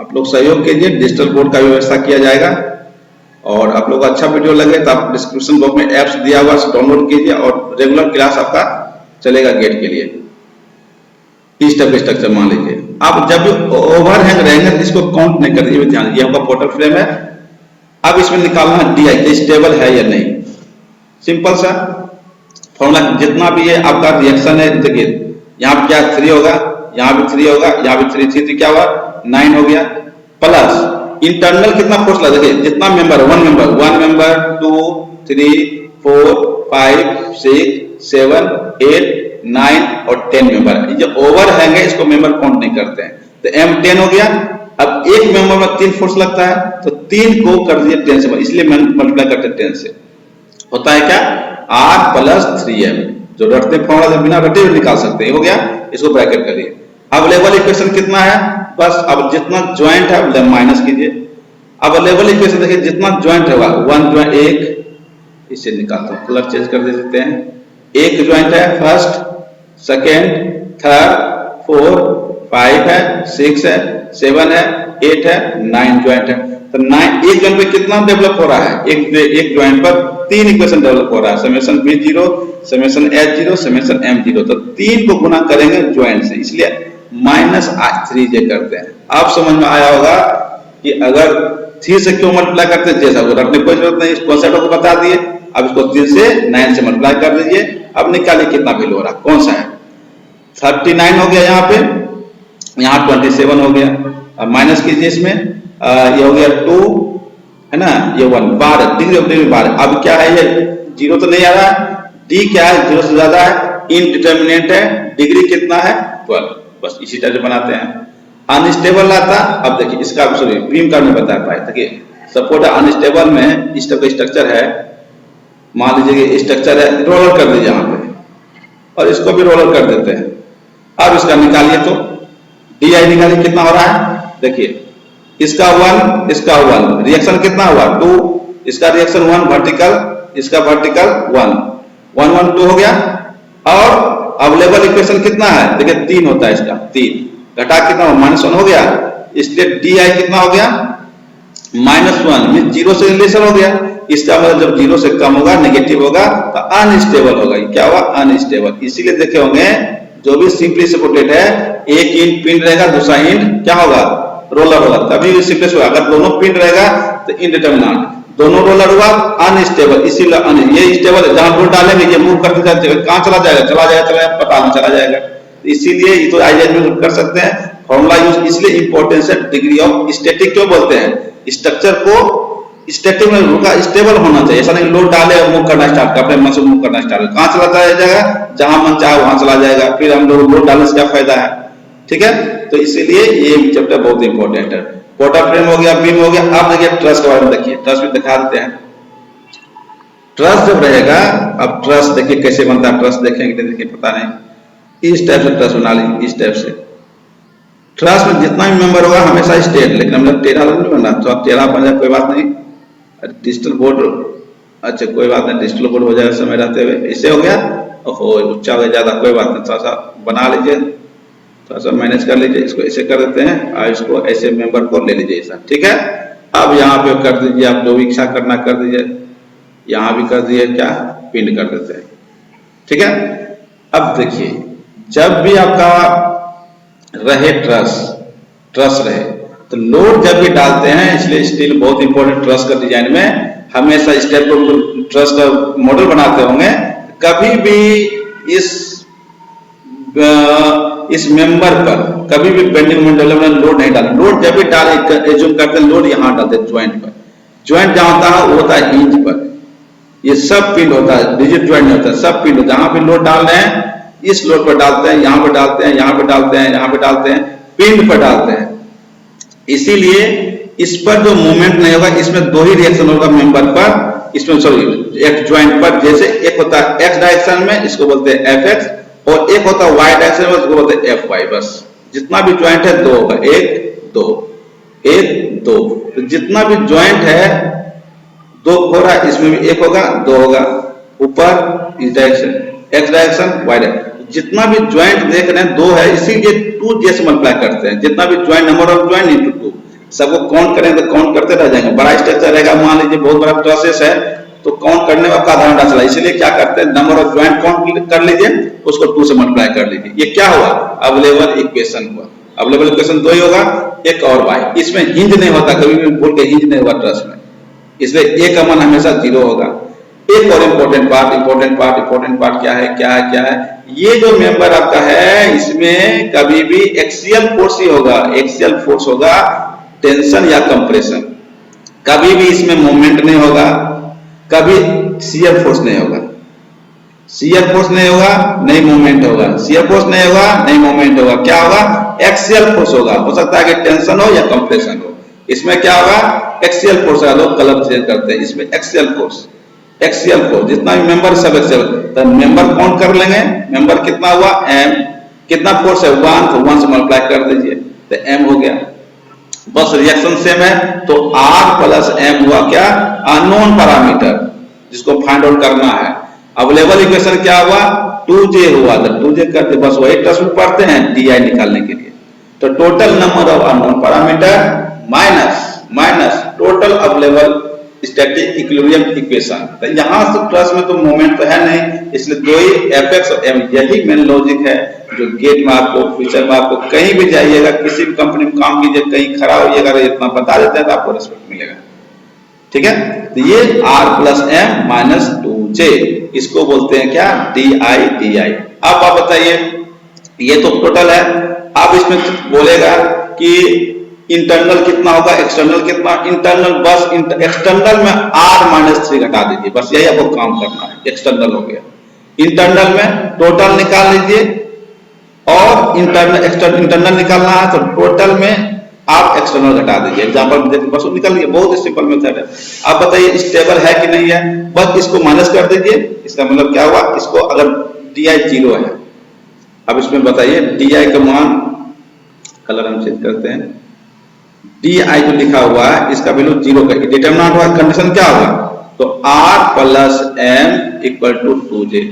आप लोग सहयोग कीजिए, डिजिटल बोर्ड का व्यवस्था किया जाएगा, और आप लोग अच्छा वीडियो लगे तो आप डिस्क्रिप्शन बॉक्स में एप्स दिया हुआ डाउनलोड कीजिए, और रेगुलर क्लास आपका चलेगा गेट के लिए। इस टाइप स्ट्रक्चर मान लीजिए, आप जब भी ओवरहैंग रहेंगे तो इसको काउंट नहीं करते, ध्यान दीजिए। आपका पोर्टल फ्रेम है, अब इसमें निकालना है DI स्टेबल है या नहीं। सिंपल सा फॉर्मूला, जितना भी है आपका रिएक्शन है, देखिए यहाँ क्या 3 होगा, यहाँ भी 3 होगा, यहाँ भी 3 3 क्या हुआ 9 हो गया, प्लस इंटरनल कितना फोर्स लगा, देखिए जितना मेंबर 1 मेंबर 2 3 4 5 6 7 8 9 और 10 मेंबर, जो ओवर हैंग है इसको मेंबर काउंट नहीं करते हैं, तो M10 हो गया। अब एक मेंबर में 3 फोर्स लगता है, तो 3 को कर दिए 10 से, इसलिए मल्टीप्लाई करते हैं 10 से, होता है क्या R + 3M, जो रटते फॉर्मूला से बिना रटे निकाल सकते हैं, हो गया। इसको ब्रैकेट करिए। अब लेवल इक्वेशन कितना है, बस अब जितना ज्वाइंट है माइनस कीजिए। अब लेवल इक्वेशन देखिए जितना ज्वाइंट होगा 1 ज्वाइंट, एक इसे निकालते हैं, कलर चेंज कर देते हैं, एक ज्वाइंट है, फर्स्ट सेकेंड थर्ड 4 5 है 6 है 7 है 8 है 9 ज्वाइंट है, तो 9 एक ज्वाइंट पे कितना डेवलप हो रहा है, एक ज्वाइंट पर 3 इक्वेशन डेवलप हो रहा है, summation B0 summation H0 summation M0, तो 3 को गुना करेंगे ज्वाइंट से, इसलिए -3j करते हैं। आप समझ में आया होगा कि अगर 3 से क्यों मल्टीप्लाई करते हैं, जैसा वो रखने की कोई जरूरत नहीं, इस कॉन्सेप्ट को बता दिए। अब इसको 3 से 9 से मल्टीप्लाई कर दीजिए। अब निकालिए कितना वैल्यू हो रहा है, कौन सा है, 39 हो गया, यहाँ पे यहाँ 27 हो गया। अब माइनस कीजिए इसमें, ये हो गया 2 है ना, ये 1 12 डिग्री ऑफ फ्रीडम 12। अब क्या है, ये 0 तो नहीं आ रहा है, D क्या है 0 से ज्यादा है, इनडिटर्मिनेंट है, डिग्री कितना है 12, बस इसी तरह बनाते हैं। अनस्टेबल आता, अब देखिए इसका सॉरी बीम का नहीं बता पाए, देखिए सपोर्ट अनस्टेबल में इस टाइप का स्ट्रक्चर है, मान लीजिए कि स्ट्रक्चर है, रोलर कर दीजिए यहाँ पे, और इसको भी रोलर कर देते हैं। अब इसका निकालिए, तो DI निकालिए कितना हो रहा है, देखिए इसका 1 इसका 1, रिएक्शन कितना हुआ 2, इसका रिएक्शन 1 वर्टिकल, इसका वर्टिकल 1 1 1 2 हो गया। और अवेलेबल इक्वेशन कितना है, देखिए 3 होता है, इसका 3 घटा कितना -1 हो गया, इसलिए DI कितना हो गया -1, 0 से रिलेशन हो गया। इसका मतलब जब 0 से कम होगा, नेगेटिव होगा, तो अनस्टेबल होगा। क्या हुआ अनस्टेबल, इसीलिए देखे होंगे जो भी सिंपली सपोर्टेड है, एक इंड पिन रहेगा, दूसरा इंड क्या होगा रोलर होगा, तभी सिंपली होगा। अगर दोनों पिन रहेगा तो इनडिटरमिनेंट, दोनों रोलर हुआ अनस्टेबल, इसीलिए ये स्टेबल है, जहां लोड डालेंगे ये मूव करते जाते, कहां चला जाएगा पता नहीं चला जाएगा, इसीलिए ये तो आइडिया में कर सकते हैं। फॉर्मूला यूज इसलिए इंपॉर्टेंस है, डिग्री ऑफ स्टैटिक क्यों बोलते हैं, स्ट्रक्चर को स्टैटिक में रुका स्टेबल होना चाहिए, ऐसा नहीं लोड डाले और मूव करना स्टार्ट कर, अपने मन से मूव करना स्टार्ट, कहां चला जाएगा, जहां मन चाहे वहां चला जाएगा, फिर हम लोग लोड डालने से क्या फायदा है, ठीक है। तो इसीलिए ये चैप्टर बहुत इंपॉर्टेंट है। पोर्टल फ्रेम हो गया, बीम हो गया। अब देखिए ट्रस के बारे में, देखिए ट्रस भी दिखा देते हैं। ट्रस जब रहेगा, अब ट्रस देखिए कैसे बनता है, ट्रस देखेंगे देखिए पता नहीं, इस टाइप से ट्रस बना लीजिए, इस टाइप से। ट्रस में जितना भी मेंबर होगा हमेशा स्ट्रेट, लेकिन हम लोग टेढ़ा नहीं बनना, तो आप टेढ़ा बन जाए कोई बात नहीं, डिजिटल बोर्ड अच्छा कोई बात नहीं, डिजिटल बोर्ड हो जाएगा समय रहते हुए। इससे हो गया, ओहो ऊंचा हो गया ज्यादा, कोई बात नहीं, थोड़ा सा बना लीजिए, थोड़ा सा मैनेज कर लीजिए, इसको ऐसे कर देते हैं और इसको ऐसे मेंबर को ले लीजिए ऐसा, ठीक है। अब यहाँ पे कर दीजिए, आप जो इच्छा करना कर दीजिए, यहाँ भी कर दिए, क्या पिन कर देते हैं, ठीक है। अब देखिए जब भी आपका रहे ट्रस रहे, तो लोड जब भी डालते हैं, इसलिए स्टील बहुत इंपॉर्टेंट ट्रस का डिजाइन में, हमेशा स्टेप ट्रस का मॉडल बनाते होंगे, कभी भी इस इस मेंबर पर कभी भी बेंडिंग मोमेंट डेवलपमेंट लोड नहीं डाल। लोड जब भी डाल एज्यूम करते हैं लोड यहाँ डालते हैं ज्वाइंट पर। ज्वाइंट जहां होता है वो होता है हिंज पर। ये सब पिंड होता है, रिजिड ज्वाइंट नहीं होता है, सब पिंड। जहां पे लोड डाल रहे हैं इस लोड पर डालते हैं, यहाँ पे डालते हैं, यहाँ पे डालते हैं, यहाँ पे डालते हैं, पिंड पर डालते हैं। इसीलिए इस पर जो मूवमेंट नहीं होगा, इसमें दो ही रिएक्शन होगा मेंबर पर, इसमें सॉरी एक ज्वाइंट पर। जैसे एक होता है एक्स डायरेक्शन में, इसको बोलते हैं एफ एक्स, और एक होता है वाई डायरेक्शन में, इसको बोलते हैं एफ वाई। बस जितना भी ज्वाइंट है दो होगा, एक दो, एक दो। तो जितना भी ज्वाइंट है दो हो रहा है, इसमें भी एक होगा, दो होगा। ऊपर इस direction X direction, Y direction, जितना भी ज्वाइंट देख रहे हैं दो है, इसीलिए 2j से मल्टीप्लाई करते हैं। जितना भी joint, number of joint into 2, सबको काउंट करेंगे तो काउंट करते रह जाएंगे। बड़ा स्ट्रक्चर रहेगा, मान लीजिए बहुत बड़ा प्रोसेस है, तो काउंट करने में आपका आधा घंटा चला। इसलिए क्या करते हैं, नंबर ऑफ ज्वाइंट काउंट कर लीजिए, उसको 2 से मल्टीप्लाई कर लीजिए। ये क्या हुआ, अवेलेबल इक्वेशन हुआ। अवेलेबल इक्वेशन दो ही होगा, एक और वाई। इसमें हिंज नहीं होता, कभी भी भूल के हिंज नहीं हुआ ट्रस में, इसलिए ए का मान हमेशा 0 होगा। एक और इंपॉर्टेंट पार्ट क्या है, ये जो मेंबर आपका है इसमें कभी भी एक्सियल फोर्स ही होगा। एक्सियल फोर्स होगा, टेंशन या कंप्रेशन। कभी भी इसमें मूवमेंट नहीं होगा, कभी शियर फोर्स नहीं होगा। शियर फोर्स नहीं होगा, नहीं मूवमेंट होगा। शियर फोर्स नहीं होगा, नहीं मूवमेंट होगा। क्या होगा, एक्सियल फोर्स होगा। हो सकता है कि टेंशन हो या कंप्रेशन हो। इसमें क्या होगा, एक्सियल फोर्स है। लोग कलर चेंज करते हैं, इसमें एक्सियल फोर्स, एक्सियल फोर्स। जितना भी मेंबर सब एक्सियल। तो मेंबर काउंट कर लेंगे, मेंबर कितना हुआ, m। कितना फोर्स है, 1, तो 1 से मल्टीप्लाई कर दीजिए तो m हो गया। बस रिएक्शन सेम है, तो r प्लस m हुआ क्या, अननोन पैरामीटर, जिसको फाइंड आउट करना है। अवेलेबल इक्वेशन क्या हुआ, 2j हुआ। तो 2j करते बस वही ट्रस में पढ़ते हैं di निकालने के लिए। तो total number of unknown parameter minus total available static equilibrium equation. तो यहां से ट्रस में तो मोमेंट तो है नहीं, इसलिए दो ही एफ एक्स और एम। यही मेन लॉजिक है जो गेट में आपको, फ्यूचर में आपको कहीं भी जाइएगा, किसी भी कंपनी में काम कीजिए, कहीं खड़ा होइएगा, इतना बता देते हैं तो आपको रिस्पेक्ट मिलेगा। ठीक है, तो ये r plus M minus 2j, इसको बोलते हैं क्या, di। अब आप बताइए, ये तो टोटल है। अब इसमें बोलेगा कि इंटरनल कितना होगा, एक्सटर्नल कितना। इंटरनल बस एक्सटर्नल में r माइनस 3 घटा दीजिए, बस यही आपको काम करना है। एक्सटर्नल हो गया। इंटरनल में टोटल निकाल लीजिए, और इंटरनल निकालना है तो टोटल में आप एक्सटर्नल घटा दीजिए। एग्जांपल देखिए, बस निकल गया। बहुत सिंपल मेथड है। आप बताइए स्टेबल है कि नहीं है, बस इसको माइनस कर दीजिए। इसका मतलब क्या हुआ, इसको अगर di 0 है, अब इसमें बताइए di का मान, कलर हम चेंज करते हैं, di जो लिखा हुआ है इसका वैल्यू 0 का डिटरमिनेंट हुआ। कंडीशन क्या होगा, तो r plus m equal to 2j।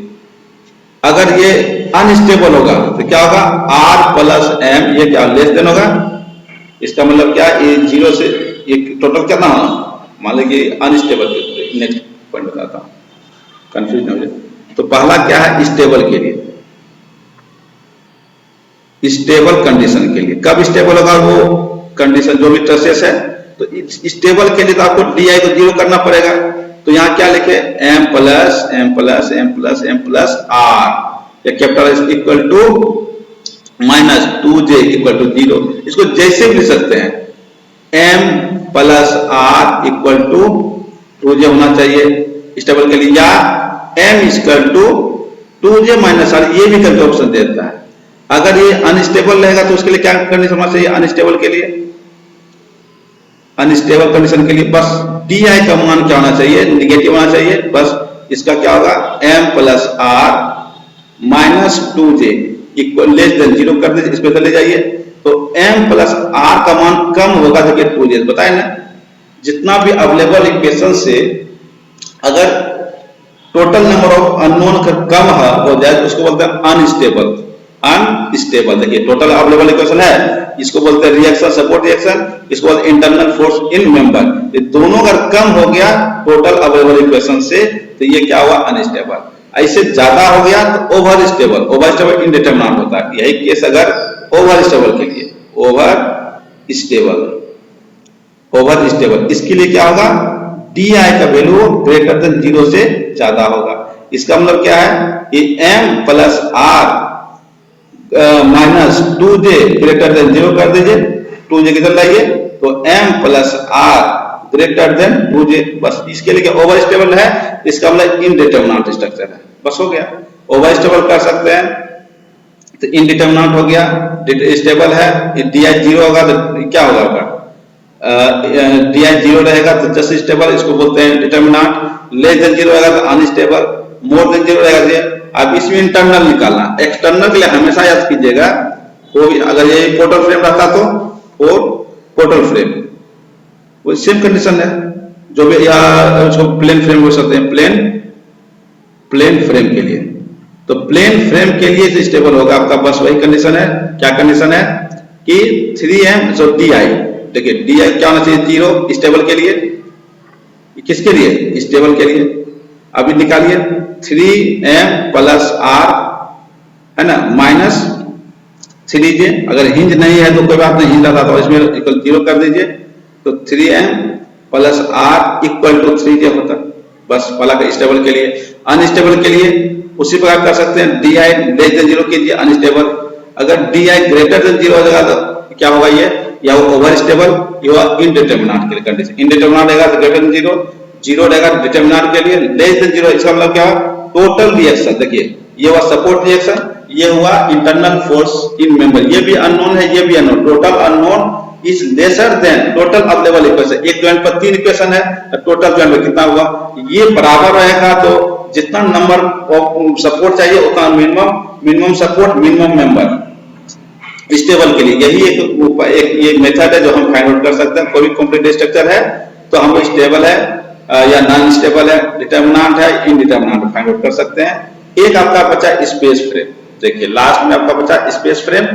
अगर ये अनस्टेबल होगा तो क्या होगा, r प्लस m, ये क्या लेस देन होगा। इसका मतलब क्या, ये 0 से ये टोटल कितना होना, मान लीजिए अनस्टेबल। नेक्स्ट पॉइंट बताता हूँ, कंफ्यूज ना हो जाए। तो पहला क्या है, स्टेबल के लिए, स्टेबल कंडीशन के लिए। कब स्टेबल होगा वो कंडीशन, जो भी ट्रेसेस है, तो स्टेबल के लिए तो आपको di को 0 करना पड़ेगा। तो यहाँ क्या लिखे, m plus m plus m plus m plus r, या capital equal to minus 2j equal to 0। इसको जैसे भी लिख सकते हैं, m plus r equal to 2j होना चाहिए स्टेबल के लिए, या m equal to 2j minus r, ये भी करके ऑप्शन देता है। अगर ये अनस्टेबल रहेगा तो उसके लिए क्या कंडीशन होना चाहिए, अनस्टेबल के लिए, अनस्टेबल कंडीशन के लिए बस di का मान क्या होना चाहिए, निगेटिव होना चाहिए। बस इसका क्या होगा, m plus r minus 2j equal less than 0 कर दीजिए, इसमें ले जाइए। तो m प्लस r का मान कम होगा तो 2j। बताए ना, जितना भी अवेलेबल इक्वेशन से अगर टोटल नंबर ऑफ अननोन कम हो जाए तो उसको बोलते हैं अनस्टेबल। अनस्टेबल, देखिए टोटल अवेलेबल इक्वेशन है, इसको बोलते हैं रिएक्शन सपोर्ट रिएक्शन, इसको बोलते हैं इंटरनल फोर्स इन मेंबर। ये दोनों अगर कम हो गया टोटल अवेलेबल इक्वेशन से, तो ये क्या हुआ, अनस्टेबल। ऐसे ज्यादा हो गया तो over stable. Over stable indeterminate होता है, यही केस अगर ओवर स्टेबल के लिए, ओवर स्टेबल इसके लिए क्या होगा, di का वैल्यू ग्रेटर देन 0 से ज्यादा होगा। इसका मतलब क्या है, ये m plus r minus 2j greater than 0 कर दीजिए, 2j किधर लाइए तो m plus r greater than 2j, बस इसके लिए ओवर स्टेबल है, इसका मतलब इनडिटरमिनेट स्ट्रक्चर है, बस हो गया। ओवर स्टेबल कर सकते हैं तो इनडिटरमिनेट हो गया, स्टेबल है, di 0 होगा तो क्या होगा, di 0 रहेगा तो जस्ट स्टेबल, इसको बोलते हैं डिटरमिनेंट, लेस देन 0 रहेगा तो अनस्टेबल, मोर देन 0 रहेगा। अब इसमें इंटरनल निकालना, एक्सटर्नल के लिए हमेशा याद कीजिएगा, कोई अगर ये टोटल फ्रेम रहता तो और टोटल फ्रेम वो सेम कंडीशन है, जो भी या उसको प्लेन फ्रेम बोल सकते हैं, प्लेन फ्रेम के लिए, तो प्लेन फ्रेम के लिए स्टेबल होगा आपका, बस वही कंडीशन है। क्या कंडीशन है कि 3m जो di, देखिए di क्या होना चाहिए 0 स्टेबल के लिए, किसके लिए स्टेबल के लिए, अभी निकालिए 3m प्लस r है ना माइनस 3j, अगर हिंज नहीं है तो कोई बात नहीं, हिंज आता तो इसमें इक्वल 0 कर दीजिए, तो 3m plus r equal to 3j होता, बस वाला का स्टेबल के लिए। अनस्टेबल के लिए उसी प्रकार कर सकते हैं, di लेस देन 0 कीजिए अनस्टेबल, अगर di ग्रेटर देन 0 हो जाएगा तो क्या होगा ये, या ओवर स्टेबल या इनडिटरमिनेट के लिए कंडीशन, इनडिटरमिनेट रहेगा तो ग्रेटर देन 0, 0 रहेगा डिटरमिनेट के लिए, लेस देन 0 इसका मतलब क्या हुआ टोटल रिएक्शन, देखिए ये हुआ सपोर्ट रिएक्शन, ये हुआ इंटरनल फोर्स इन मेंबर, ये भी अननोन है, ये भी unknown, total unknown is lesser than total available equation, एक जॉइंट पर 3 इक्वेशन है, टोटल जॉइंट में कितना हुआ, ये बराबर रहेगा तो जितना नंबर ऑफ सपोर्ट चाहिए उतना minimum support minimum member stable के लिए, यही एक ये मेथड है जो हम फाइंड आउट कर सकते हैं। कोई भी कॉम्प्लेक्स स्ट्रक्चर है तो हम स्टेबल है या नॉन स्टेबल है, डिटरमिनेंट है, इनडिटरमिनेंट फाइंड आउट कर सकते हैं। एक आपका बचा स्पेस फ्रेम, देखिए लास्ट में आपका बचा स्पेस फ्रेम,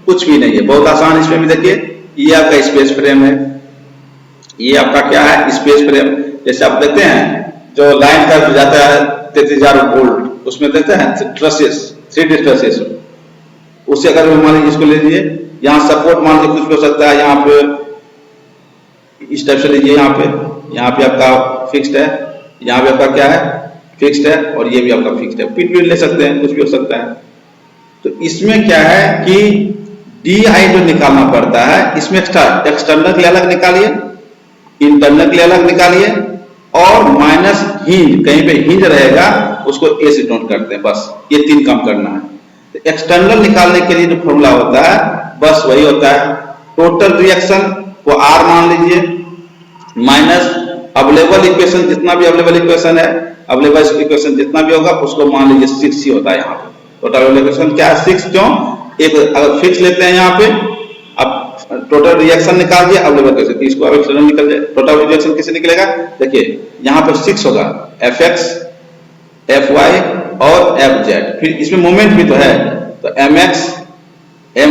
कुछ भी नहीं है, बहुत आसान, इसमें भी देखिए ये आपका स्पेस फ्रेम है, ये आपका क्या है स्पेस फ्रेम, जैसे आप देखते हैं जो लाइन का जाता है 33,000 वोल्ट, उसमें देखते हैं ट्रसेस, 3D ट्रसेस, उसे अगर मान लीजिए इसको ले लीजिए, यहाँ सपोर्ट मान लीजिए कुछ भी हो सकता है, यहाँ पे इस टाइप से लीजिए, यहाँ पे आपका फिक्स्ड है, यहाँ पे आपका क्या है फिक्स्ड है, और ये भी आपका फिक्स्ड है, पिन भी ले सकते हैं, कुछ भी हो सकता है। तो इसमें क्या है कि di जो निकालना पड़ता है, इसमें एक्सटर्नल के लिए अलग निकालिए, इंटरनल के लिए अलग निकालिए, और माइनस हिंज, कहीं पे हिंज रहेगा उसको ए से नोट करते हैं, बस ये 3 काम करना है। तो एक्सटर्नल निकालने के लिए जो फॉर्मूला होता है बस वही होता है, टोटल रिएक्शन को R मान लीजिए माइनस अवेलेबल इक्वेशन, जितना भी अवेलेबल इक्वेशन है, अवेलेबल इक्वेशन जितना भी होगा उसको मान लीजिए 6 ही होता है, यहाँ पे टोटल अवेलेबल इक्वेशन क्या है 6, क्यों एक अगर फिक्स लेते हैं यहाँ पे, अब टोटल रिएक्शन निकाल दिया अवेलेबल इक्वेशन, इसको अब एक्सटर्नल निकल जाए, टोटल रिएक्शन कैसे निकलेगा, देखिए यहाँ पे 6 होगा, Fx Fy और Fz, फिर इसमें मोमेंट भी तो है, तो Mx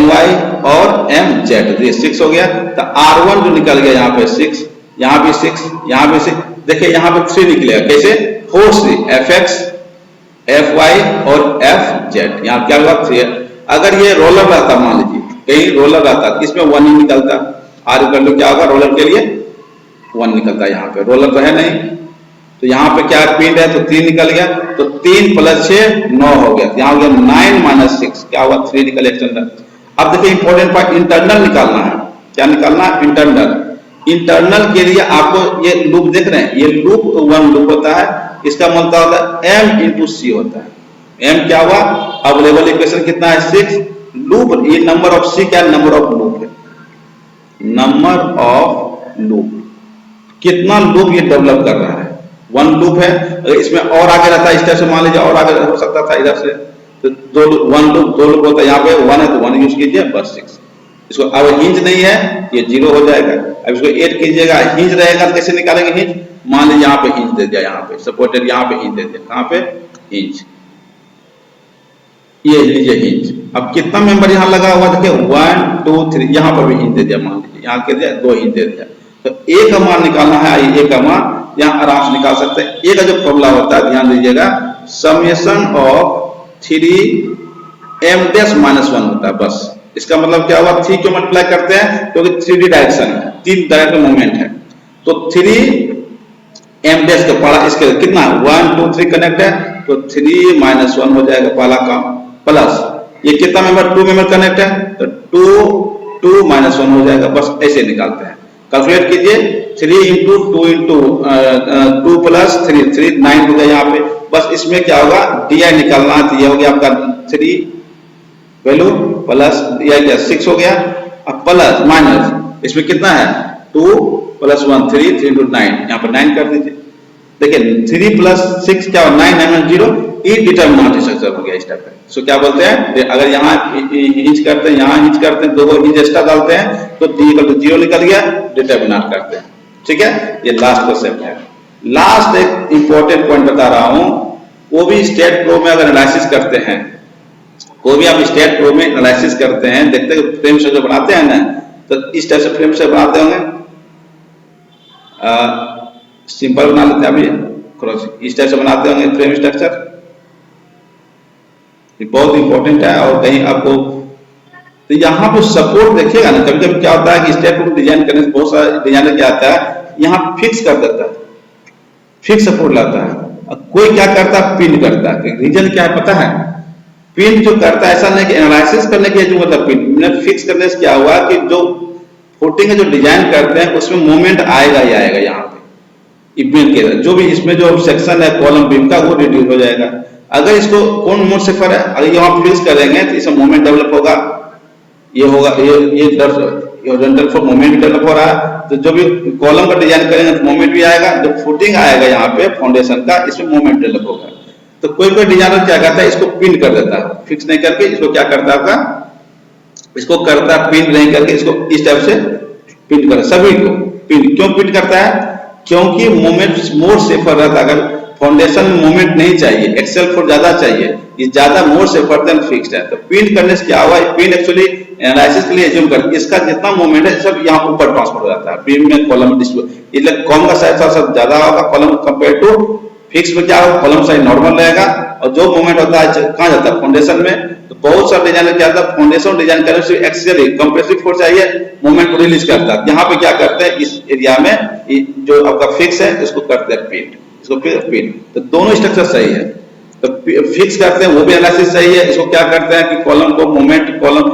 My और Mz, तो ये 6 हो गया, तो R1 जो निकल गया यहाँ पे 6, यहाँ भी 6, यहाँ भी 6, देखिए यहाँ पे 3 निकलेगा, कैसे 4 3 Fx Fy और Fz, यहाँ क्या हुआ 3। अगर ये रोलर रहता, मान लीजिए कहीं रोलर रहता, इसमें 1 ही निकलता, R कर लो क्या होगा, रोलर के लिए 1 निकलता, यहाँ पे रोलर तो है नहीं, तो यहाँ पे क्या पिंड है तो 3 निकल गया, तो 3 प्लस 6 9 हो गया, यहाँ हो गया 9 माइनस 6 क्या हुआ 3 निकल एक्सटर्नल। अब देखिए इंपॉर्टेंट पार्ट इंटरनल निकालना है, क्या निकालना है इंटरनल, इंटरनल के लिए आपको ये लूप देख रहे हैं, ये लूप 1 लूप होता है, इसका मतलब होता है m इंटू सी होता है, m क्या हुआ अवेलेबल इक्वेशन कितना है 6, लूप ये नंबर ऑफ सी क्या नंबर ऑफ लूप है, नंबर ऑफ लूप, कितना लूप ये डेवलप कर रहा है, 1 लूप है, अगर इसमें और आगे रहता है इस तरह से मान लीजिए और आगे हो सकता था इधर से, तो 1 लूप 2 लूप होता है, यहाँ पे 1 है तो 1 यूज कीजिए बस 6, इसको अब हिंज नहीं है ये 0 हो जाएगा, अब इसको 8 कीजिएगा, हिंज रहेगा तो कैसे निकालेंगे हिंज, मान लीजिए यहाँ पे हिंज दे दिया, यहाँ पे सपोर्टेड, यहाँ पे हिंज दे दिया, कहाँ पे हिंज, ये लीजिए हिंज, अब कितना मेंबर यहाँ लगा हुआ देखिए 1 2 3, यहाँ पर भी हिंज दे दिया, मान लीजिए यहाँ कर दिया 2 हिंज दे दिया, तो ए का मान निकालना है, ए का मान यहाँ आराम से निकाल सकते हैं। ए का जो फॉर्मूला होता है ध्यान दीजिएगा, summation of 3m dash minus 1 होता है, बस इसका मतलब क्या हुआ 3 क्यों मल्टीप्लाई करते हैं, क्योंकि 3D डायरेक्शन है, 3 डायरेक्शन मूवमेंट है, तो 3m डैश का पहला इसके कितना 1 2 3 कनेक्ट है, तो 3 माइनस 1 हो जाएगा पहला काम, प्लस ये कितना मेंबर, 2 मेंबर कनेक्ट है, तो 2 -1 हो जाएगा, बस ऐसे निकालते हैं। कैलकुलेट कीजिए, 3 इंटू 2 इंटू 2 प्लस 3 9 हो गया यहाँ पे। बस इसमें क्या होगा, DI निकालना है, तो ये हो गया आपका 3 वैल्यू प्लस DI क्या 6 हो गया, अब प्लस माइनस इसमें कितना है 2 + 1 3 3 इंटू 9, यहाँ पर 9 कर दीजिए। देखिए 3 + 6 क्या हो 9 9 0, ई डिटरमिनेंट स्ट्रक्चर हो गया इस टाइप का। सो क्या बोलते हैं, अगर यहाँ हिंज करते हैं, यहाँ हिंज करते हैं, दो हिंज एक्स्ट्रा डालते हैं तो D = 0 निकल गया, डिटरमिनेंट करते हैं। ठीक है, ये लास्ट कॉन्सेप्ट है। लास्ट एक इंपॉर्टेंट पॉइंट बता रहा हूं, वो भी स्टेट प्रो में अगर एनालिसिस करते हैं, कोई भी आप स्टेट प्रो में एनालिसिस करते हैं, देखते हैं फ्रेम से जो बनाते हैं ना, तो इस टाइप से फ्रेम से बनाते होंगे, सिंपल बना लेते हैं अभी, इस टाइप से बनाते होंगे फ्रेम स्ट्रक्चर। ये बहुत इंपॉर्टेंट है, और कहीं आपको तो यहाँ पे सपोर्ट देखिएगा ना, कभी कभी क्या होता है कि स्टेप को डिजाइन करने से बहुत सारा डिजाइनर क्या आता है, यहाँ फिक्स कर देता है, फिक्स सपोर्ट लाता है। कोई क्या करता है, पिन करता है। रीजन क्या है पता है, पिन जो करता है, ऐसा नहीं कि एनालिसिस करने के जो मतलब पिन फिक्स करने से क्या हुआ कि जो फुटिंग जो डिजाइन करते हैं उसमें मूवमेंट आएगा ही आएगा। यहाँ पे इवेंट के जो भी इसमें जो सेक्शन है कॉलम बीम का, वो रिड्यूस हो जाएगा। अगर इसको कौन मोड से है, अगर यहाँ फिक्स करेंगे तो इसमें मूवमेंट डेवलप होगा, ये होगा, ये हॉरिजॉन्टल फॉर मूवमेंट डेवलप हो रहा है, तो जो भी कॉलम का डिजाइन करेंगे तो मूवमेंट भी आएगा, जो फुटिंग आएगा यहाँ पे फाउंडेशन का, इसमें मूवमेंट डेवलप होगा। तो कोई डिजाइनर क्या करता है, इसको पिन कर देता है, फिक्स नहीं करके इसको क्या करता है आपका, इसको करता है पिन नहीं करके, इसको इस टाइप से पिन कर, सभी को पिन क्यों पिन करता है, क्योंकि मूवमेंट मोर सेफर रहता है। अगर फाउंडेशन में मूवमेंट नहीं चाहिए, एक्सेल फोर्स ज्यादा चाहिए, ये ज्यादा मोर सेफर देन फिक्स्ड है, तो पिन करने से क्या हुआ, पिन एक्चुअली एनालिसिस के लिए एज्यूम कर इसका जितना मूवमेंट है सब यहाँ ऊपर ट्रांसफर हो जाता है, बीम में कॉलम डिस्ट्रीब्यूट, इसलिए कॉलम का साइज थोड़ा सा ज्यादा होगा कॉलम कंपेयर टू फिक्स में, क्या होगा कॉलम साइज नॉर्मल रहेगा, और जो मूवमेंट होता है कहाँ जाता है, फाउंडेशन में। तो बहुत सारे डिजाइनर क्या होता है, फाउंडेशन डिजाइन करने से एक्सियली कंप्रेसिव फोर्स चाहिए, मूवमेंट को रिलीज करता है। यहाँ पे क्या करते हैं, इस एरिया में जो आपका फिक्स है इसको करते हैं पिन, इसको पिन, तो दोनों स्ट्रक्चर सही है। तो फिक्स करते हैं वो भी एनालिसिस सही है, इसको क्या करते हैं कि कॉलम को मूवमेंट, कॉलम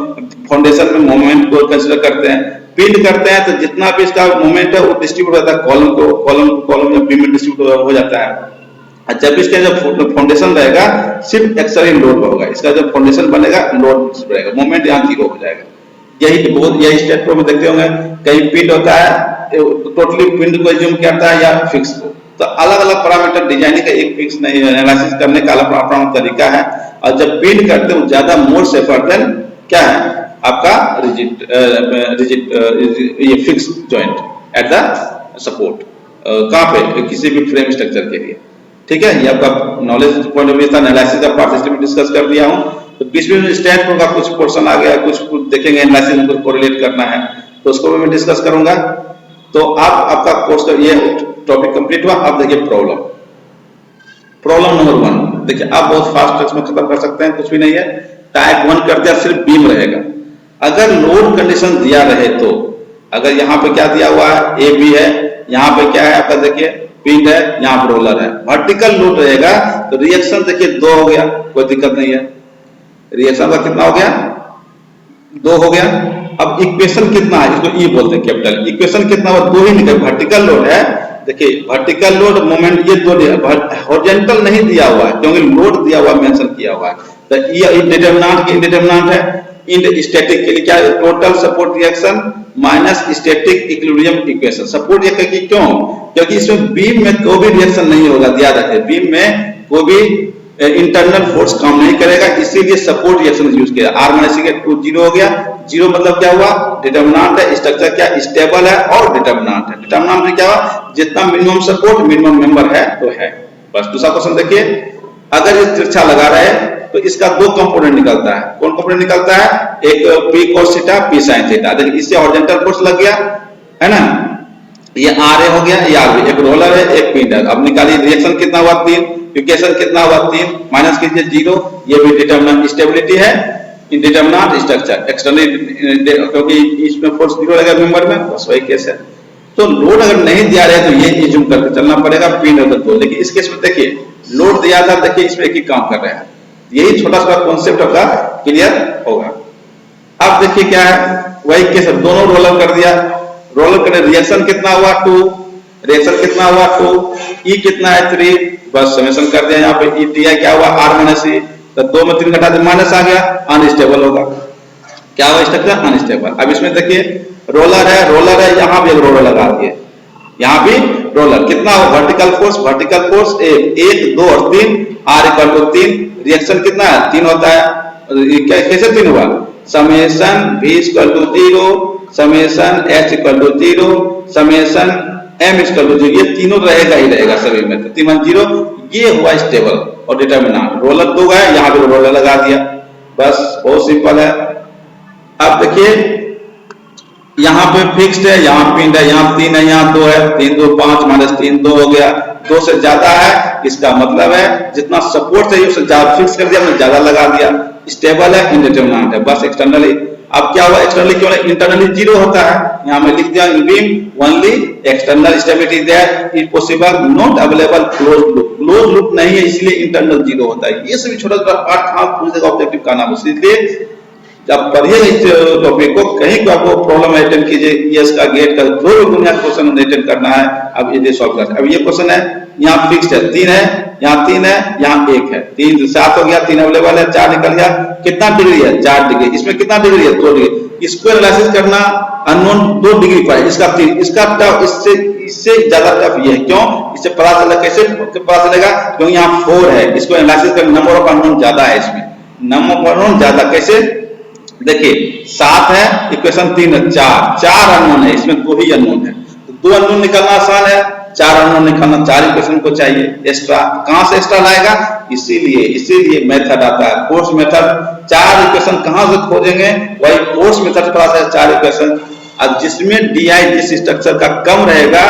फाउंडेशन में मूवमेंट को कंसीडर करते हैं। पिन करते हैं तो जितना भी इसका मूवमेंट है वो डिस्ट्रीब्यूट होता है कॉलम को, कॉलम या बीम में डिस्ट्रीब्यूट हो जाता है। जब इसका जो फाउंडेशन रहेगा सिर्फ एक्सटर्नल लोड होगा, इसका जो फाउंडेशन बनेगा लोड रहेगा, मूवमेंट यहाँ 0 हो जाएगा। यही स्टेप प्रो में देखते होंगे, कहीं पिन होता है टोटली पिन को एज्यूम करता है या फिक्स को, तो अलग अलग पैरामीटर डिजाइनिंग का एक फिक्स नहीं, एनालिसिस करने का अलग अपना तरीका है। और जब पिन करते हैं ज्यादा मोर सेफर देन क्या है आपका रिजिड ये fix joint at the support, कहाँ पे, किसी भी फ्रेम स्ट्रक्चर के लिए। ठीक है, ये आपका नॉलेज पॉइंट ऑफ व्यू था, एनालिसिस का पार्ट सिस्टम में डिस्कस कर दिया हूं। तो बीच में स्टेट का कुछ पोर्शन आ गया, कुछ देखेंगे एनालिसिस में कुछ कोरिलेट करना है तो उसको भी मैं डिस्कस करूंगा। तो आपका कोर्स का ये टॉपिक कंप्लीट हुआ। अब देखिए प्रॉब्लम नंबर 1, देखिए आप बहुत फास्ट टच में खत्म कर सकते हैं, कुछ भी नहीं है। टाइप 1 कर दिया, सिर्फ बीम रहेगा। अगर लोड कंडीशन दिया रहे तो, अगर यहाँ पे क्या दिया हुआ है, ए बी है, यहाँ पे क्या है आपका देखिए पिन है, यहाँ पर रोलर है, वर्टिकल लोड रहेगा तो रिएक्शन देखिए 2 हो गया, कोई दिक्कत नहीं है। रिएक्शन का कितना हो गया, 2 हो गया। अब इक्वेशन कितना है, इसको ई बोलते हैं कैपिटल, इक्वेशन कितना हुआ, 2 ही निकल, वर्टिकल लोड है। देखिए वर्टिकल लोड मोमेंट ये 2, हॉरिजॉन्टल नहीं दिया हुआ है क्योंकि लोड दिया हुआ मेंशन किया हुआ है, तो ये इंडिटरमिनेंट है। इन स्टैटिक के लिए क्या है, total support reaction minus static equilibrium equation. Support ये की क्यों, क्योंकि इसमें बीम में कोई भी रिएक्शन नहीं होगा, याद रखिए बीम में कोई भी इंटरनल फोर्स काम नहीं करेगा, इसीलिए सपोर्ट रिएक्शन यूज किया। R - 2 0 हो गया, 0 मतलब क्या हुआ, डिटरमिनेंट है, स्ट्रक्चर क्या स्टेबल है और डिटरमिनेंट है। डिटरमिनेंट में क्या हुआ, जितना मिनिमम सपोर्ट मिनिमम मेंबर है तो है। बस दूसरा क्वेश्चन देखिए, अगर ये तिरछा लगा रहा है तो इसका 2 कंपोनेंट निकलता है। कौन कंपोनेंट निकलता है, एक P cos theta, P sin theta. देखिए इससे हॉरिजॉन्टल फोर्स लग गया है ना, ये RA हो गया, ये RB, एक रोलर है एक पिन है। अब निकालिए रिएक्शन कितना हुआ 3, इक्वेशन कितना हुआ 3, माइनस कीजिए 0, ये भी डिटरमिनेंट स्टेबिलिटी है, इंडिटरमिनेंट स्ट्रक्चर एक्सटर्नल, क्योंकि इसमें फोर्स 0 लगेगा मेंबर में, बस वही केस है। तो लोड अगर नहीं दिया रहे तो ये एज्यूम करके चलना पड़ेगा, पिन है तो 2। लेकिन इस केस में देखिए लोड दिया था, देखिए इसमें एक ही काम कर रहे हैं, यही छोटा छोटा कॉन्सेप्ट आपका क्लियर होगा। अब देखिए क्या है, वही केस दोनों रोलर कर दिया, रोलर करने रिएक्शन कितना हुआ 2, रिएक्शन कितना हुआ 2, ई कितना है 3, बस समेशन कर दिया। यहाँ पे ई टी आई क्या हुआ r माइनस ई, तो 2 में 3 घटा दे माइनस आ गया, अनस्टेबल होगा। क्या हुआ स्ट्रक्चर अनस्टेबल। अब इसमें देखिए रोलर है, यहाँ भी रोलर लगा दिए, यहाँ भी रोलर कितना हो वर्टिकल फोर्स 1 2 और 3, r इक्वल टू 3, रिएक्शन कितना है 3 होता है, कैसे 3 हुआ, summation v equal to 0, summation h equal to 0, summation m equal to 0, ये तीनों रहेगा ही रहेगा सभी में, तो 3 0, ये हुआ स्टेबल और डिटर्मिनेंट। रोलर 2 है, यहाँ पे रोलर लगा दिया, बस बहुत सिंपल है। अब देखिए यहाँ पे फिक्स्ड है, यहाँ पिंड है, यहाँ 3 है, यहाँ 2 है, 3 2 5 माइनस 3 2 हो गया, 2 से ज्यादा है, इसका मतलब है जितना सपोर्ट चाहिए उससे ज्यादा फिक्स कर दिया, हमने ज्यादा लगा दिया, स्टेबल है, इंडिटरमिनेंट है, बस एक्सटर्नली। अब क्या हुआ एक्सटर्नली क्यों, इंटरनली 0 होता है, यहाँ में लिख दिया in beam only external stability there is possible not available close loop नहीं है, इसलिए इंटरनल 0 होता है। ये सभी छोटा छोटा पार्ट कहाँ पूछ देगा ऑब्जेक्टिव का नाम, इसलिए जब पढ़िए इस टॉपिक को, कहीं को आपको प्रॉब्लम अटेंड कीजिए, ईएस का गेट का जो भी बुनियाद क्वेश्चन अटेंड करना है, अब ये सॉल्व करना है। अब ये क्वेश्चन है, यहाँ फिक्स्ड है 3 है, यहाँ 3 है, यहाँ 1 है, 3 7 हो गया, 3 अवेलेबल है, 4 निकल गया, कितना डिग्री है 4 डिग्री, इसमें कितना डिग्री है 2 डिग्री, इसको एनालिसिस करना अननोन 2 डिग्री पर, इसका 3, इसका टफ, इससे ज्यादा टफ ये है, क्यों, इससे पता चला, कैसे पता चलेगा, क्योंकि यहाँ 4 है, इसको एनालिसिस करना नंबर ऑफ अननोन ज्यादा है, इसमें नंबर ऑफ अननोन ज्यादा, कैसे देखिए 7 है, इक्वेशन 3 है, 4 अननोन है, इसमें 2 ही अननोन है, तो 2 अननोन निकालना आसान है, 4 अननोन निकालना 4 इक्वेशन को चाहिए एक्स्ट्रा, कहां से एक्स्ट्रा लाएगा, इसीलिए मेथड आता है फोर्स मेथड। 4 इक्वेशन कहां से खोजेंगे, वही फोर्स मेथड से पता है 4 इक्वेशन। अब जिसमें डी आई जिस स्ट्रक्चर का कम रहेगा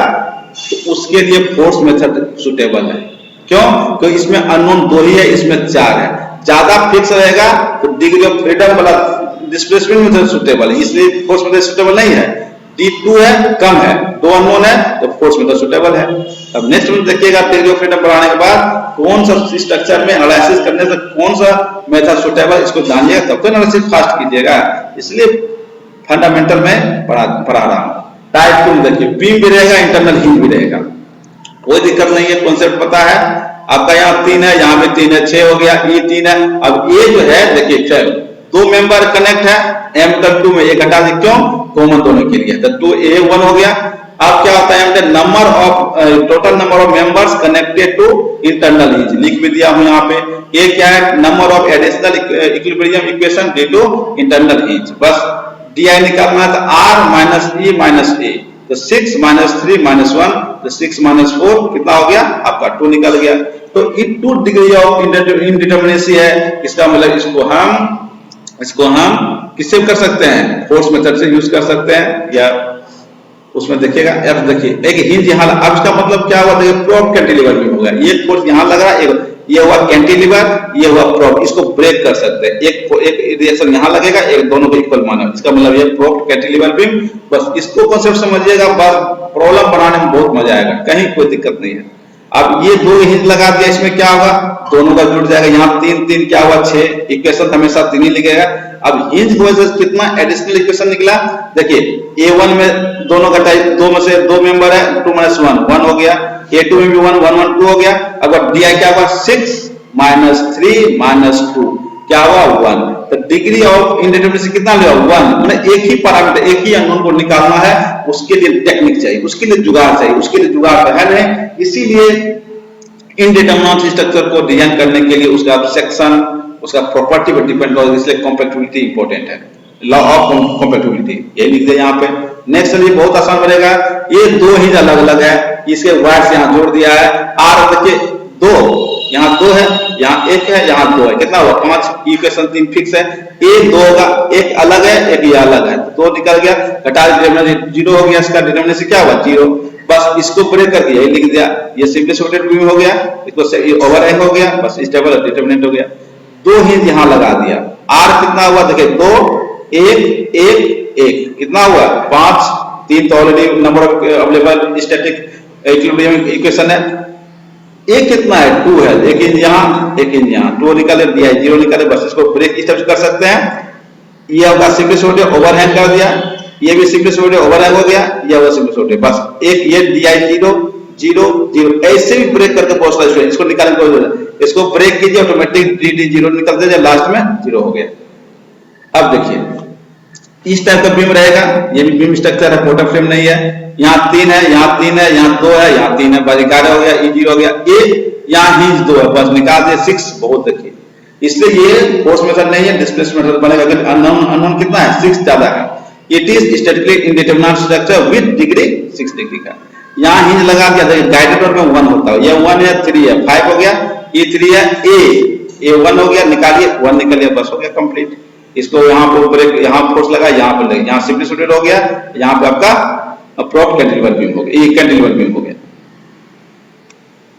तो उसके लिए फोर्स मेथड सुटेबल है, क्यों, क्योंकि इसमें अननोन 2 ही है, इसमें 4 है, ज्यादा फिक्स रहेगा तो डिग्री ऑफ फ्रीडम वाला डिस्प्लेसमेंट मेथड सुटेबल है, इसलिए फोर्स मेथड सुटेबल नहीं है। D2 है, कम है, 2 अननोन है, तो फोर्स मेथड सुटेबल है। अब नेक्स्ट में देखिएगा डिग्री ऑफ फ्रीडम बढ़ाने के बाद कौन सा स्ट्रक्चर में एनालिसिस करने से कौन सा मेथड सुटेबल, इसको जानिएगा तब तो एनालिसिस फास्ट कीजिएगा, इसलिए फंडामेंटल में पढ़ा रहा हूं। टाइप 2 देखिए बीम भी रहेगा, इंटरनल हिंज भी रहेगा, कोई दिक्कत नहीं है, कॉन्सेप्ट पता है आपका। यहाँ 3 है, यहाँ भी 3 है, 6 हो गया, ये 3 है। अब ये जो है देखिए 2 मेंबर कनेक्ट है, m/2 में ये घटा दे, क्यों, कॉमन दोनों के लिए, तो 2a1 हो गया। अब क्या होता है, number of total number of members connected to internal hinge लिख भी दिया हूं यहाँ पे। ये क्या है, number of additional equilibrium equation due to internal hinge, बस di निकालना है, तो r minus e minus a, तो 6 माइनस 3 माइनस 1, तो 6 माइनस 4 कितना हो गया आपका 2 निकल गया। तो ये 2 डिग्री ऑफ इंडिटरमिनेसी है, इसका मतलब इसको हम किससे कर सकते हैं, फोर्स मेथड से यूज कर सकते हैं, या उसमें देखिएगा F देखिए एक हिंज यहाँ, अब इसका मतलब क्या हुआ, देखिए प्रोब कैंटिलीवर भी होगा, ये फोर्स यहाँ लगा, ये हुआ कैंटिलीवर, ये हुआ प्रोब, इसको ब्रेक कर सकते हैं, एक रिएक्शन यहाँ लगेगा, एक दोनों को इक्वल माना, इसका मतलब ये प्रोब कैंटिलीवर बीम। बस इसको कॉन्सेप्ट समझिएगा, बस प्रॉब्लम बनाने में बहुत मजा आएगा, कहीं कोई दिक्कत नहीं है। अब ये 2 हिंज लगा दिया, इसमें क्या होगा, दोनों का जुड़ जाएगा, यहाँ 3 3 क्या हुआ 6, इक्वेशन हमेशा 3 ही लिखेगा। अब हिंज की वजह से कितना एडिशनल इक्वेशन निकला, देखिए a1 में दोनों घटाई, 2 में से 2 मेंबर है, 2 माइनस 1 हो गया, a2 में भी 1 1 1 2 हो गया। अगर di क्या हुआ 6 माइनस 3 माइनस 2 क्या हुआ 1, तो डिग्री ऑफ इंडिटरमिनेसी कितना लिया 1, मतलब एक ही पैरामीटर, एक ही अननोन को निकालना है, उसके लिए टेक्निक चाहिए, उसके लिए जुगाड़ चाहिए, उसके लिए जुगाड़ तो है नहीं, इसीलिए इंडिटरमिनेट स्ट्रक्चर को डिजाइन करने के लिए उसका सेक्शन, उसका प्रॉपर्टी पर डिपेंड करता है, इसलिए कॉम्पैक्टिबिलिटी इंपॉर्टेंट है, लॉ ऑफ कॉम्पैक्टिबिलिटी ये लिख दिया यहाँ पे। नेक्स्ट भी बहुत आसान बनेगा, ये 2 ही अलग अलग है, इसके वर्ड्स यहाँ जोड़ दिया है, r देखिए 2, यहाँ 2 है, यहाँ 1 है, यहाँ 2 है, कितना हुआ 5, इक्वेशन 3 फिक्स है, एक 2 होगा, एक अलग है, एक ये अलग है, तो 2 निकल गया, घटा 0 हो गया, इसका डिटरमिनेसी क्या हुआ 0, बस इसको ब्रेक कर दिया, ये लिख दिया, ये सिंपली सॉर्टेड बीम हो गया, इसको ओवरहैंग हो गया, बस स्टेबल डिटरमिनेंट हो गया। 2 हिंज यहाँ लगा दिया, r कितना हुआ देखिए 2 1 1 1 कितना हुआ 5, 3 तो already number of available static equilibrium equation है, ए कितना है 2 है, एक इंच यहाँ एक इंच यहाँ, 2 निकाले दिया 0 निकाले, बस इसको ब्रेक इस टाइप से कर सकते हैं। ये होगा सिंपल ओवरहैंग कर दिया, ये भी सिंपल ओवरहैंग हो गया, ये होगा सिंपल बस एक ये दिया 0 0 0, ऐसे भी ब्रेक करके बहुत सारे स्टूडेंट इसको निकालने की कोशिश करें, इसको ब्रेक कीजिए ऑटोमेटिक डी 0 निकलते जाए, लास्ट में 0 हो गया। अब देखिए इस टाइप का बीम रहेगा, ये भी बीम स्ट्रक्चर है, फोटो फ्रेम नहीं है, यहाँ 3 है, यहाँ 3 है, यहाँ 2 है, यहाँ 3 है, बस 11 हो गया, ई 0 हो गया, ए यहाँ हिंज 2 है, बस निकाल दिए 6, बहुत देखिए। इसलिए ये फोर्स मेथड नहीं है, डिस्प्लेसमेंट मेथड बनेगा। अगर अननोन कितना है 6 ज्यादा है, it is statically indeterminate structure with degree 6 degree का। यहाँ हिंज लगा दिया, देखिए गाइडेड में 1 होता है, ये 1 है 3 है 5 हो गया, ये 3 है ए 1 हो गया, निकालिए 1 निकल गया, बस हो गया कंप्लीट। इसको यहाँ पर ब्रेक, यहाँ फोर्स लगा, यहाँ पर लगा, यहाँ सिंपली हो गया, यहाँ पे आपका प्रॉप कैंटिलीवर बीम हो गया, ये कैंटिलीवर बीम हो गया।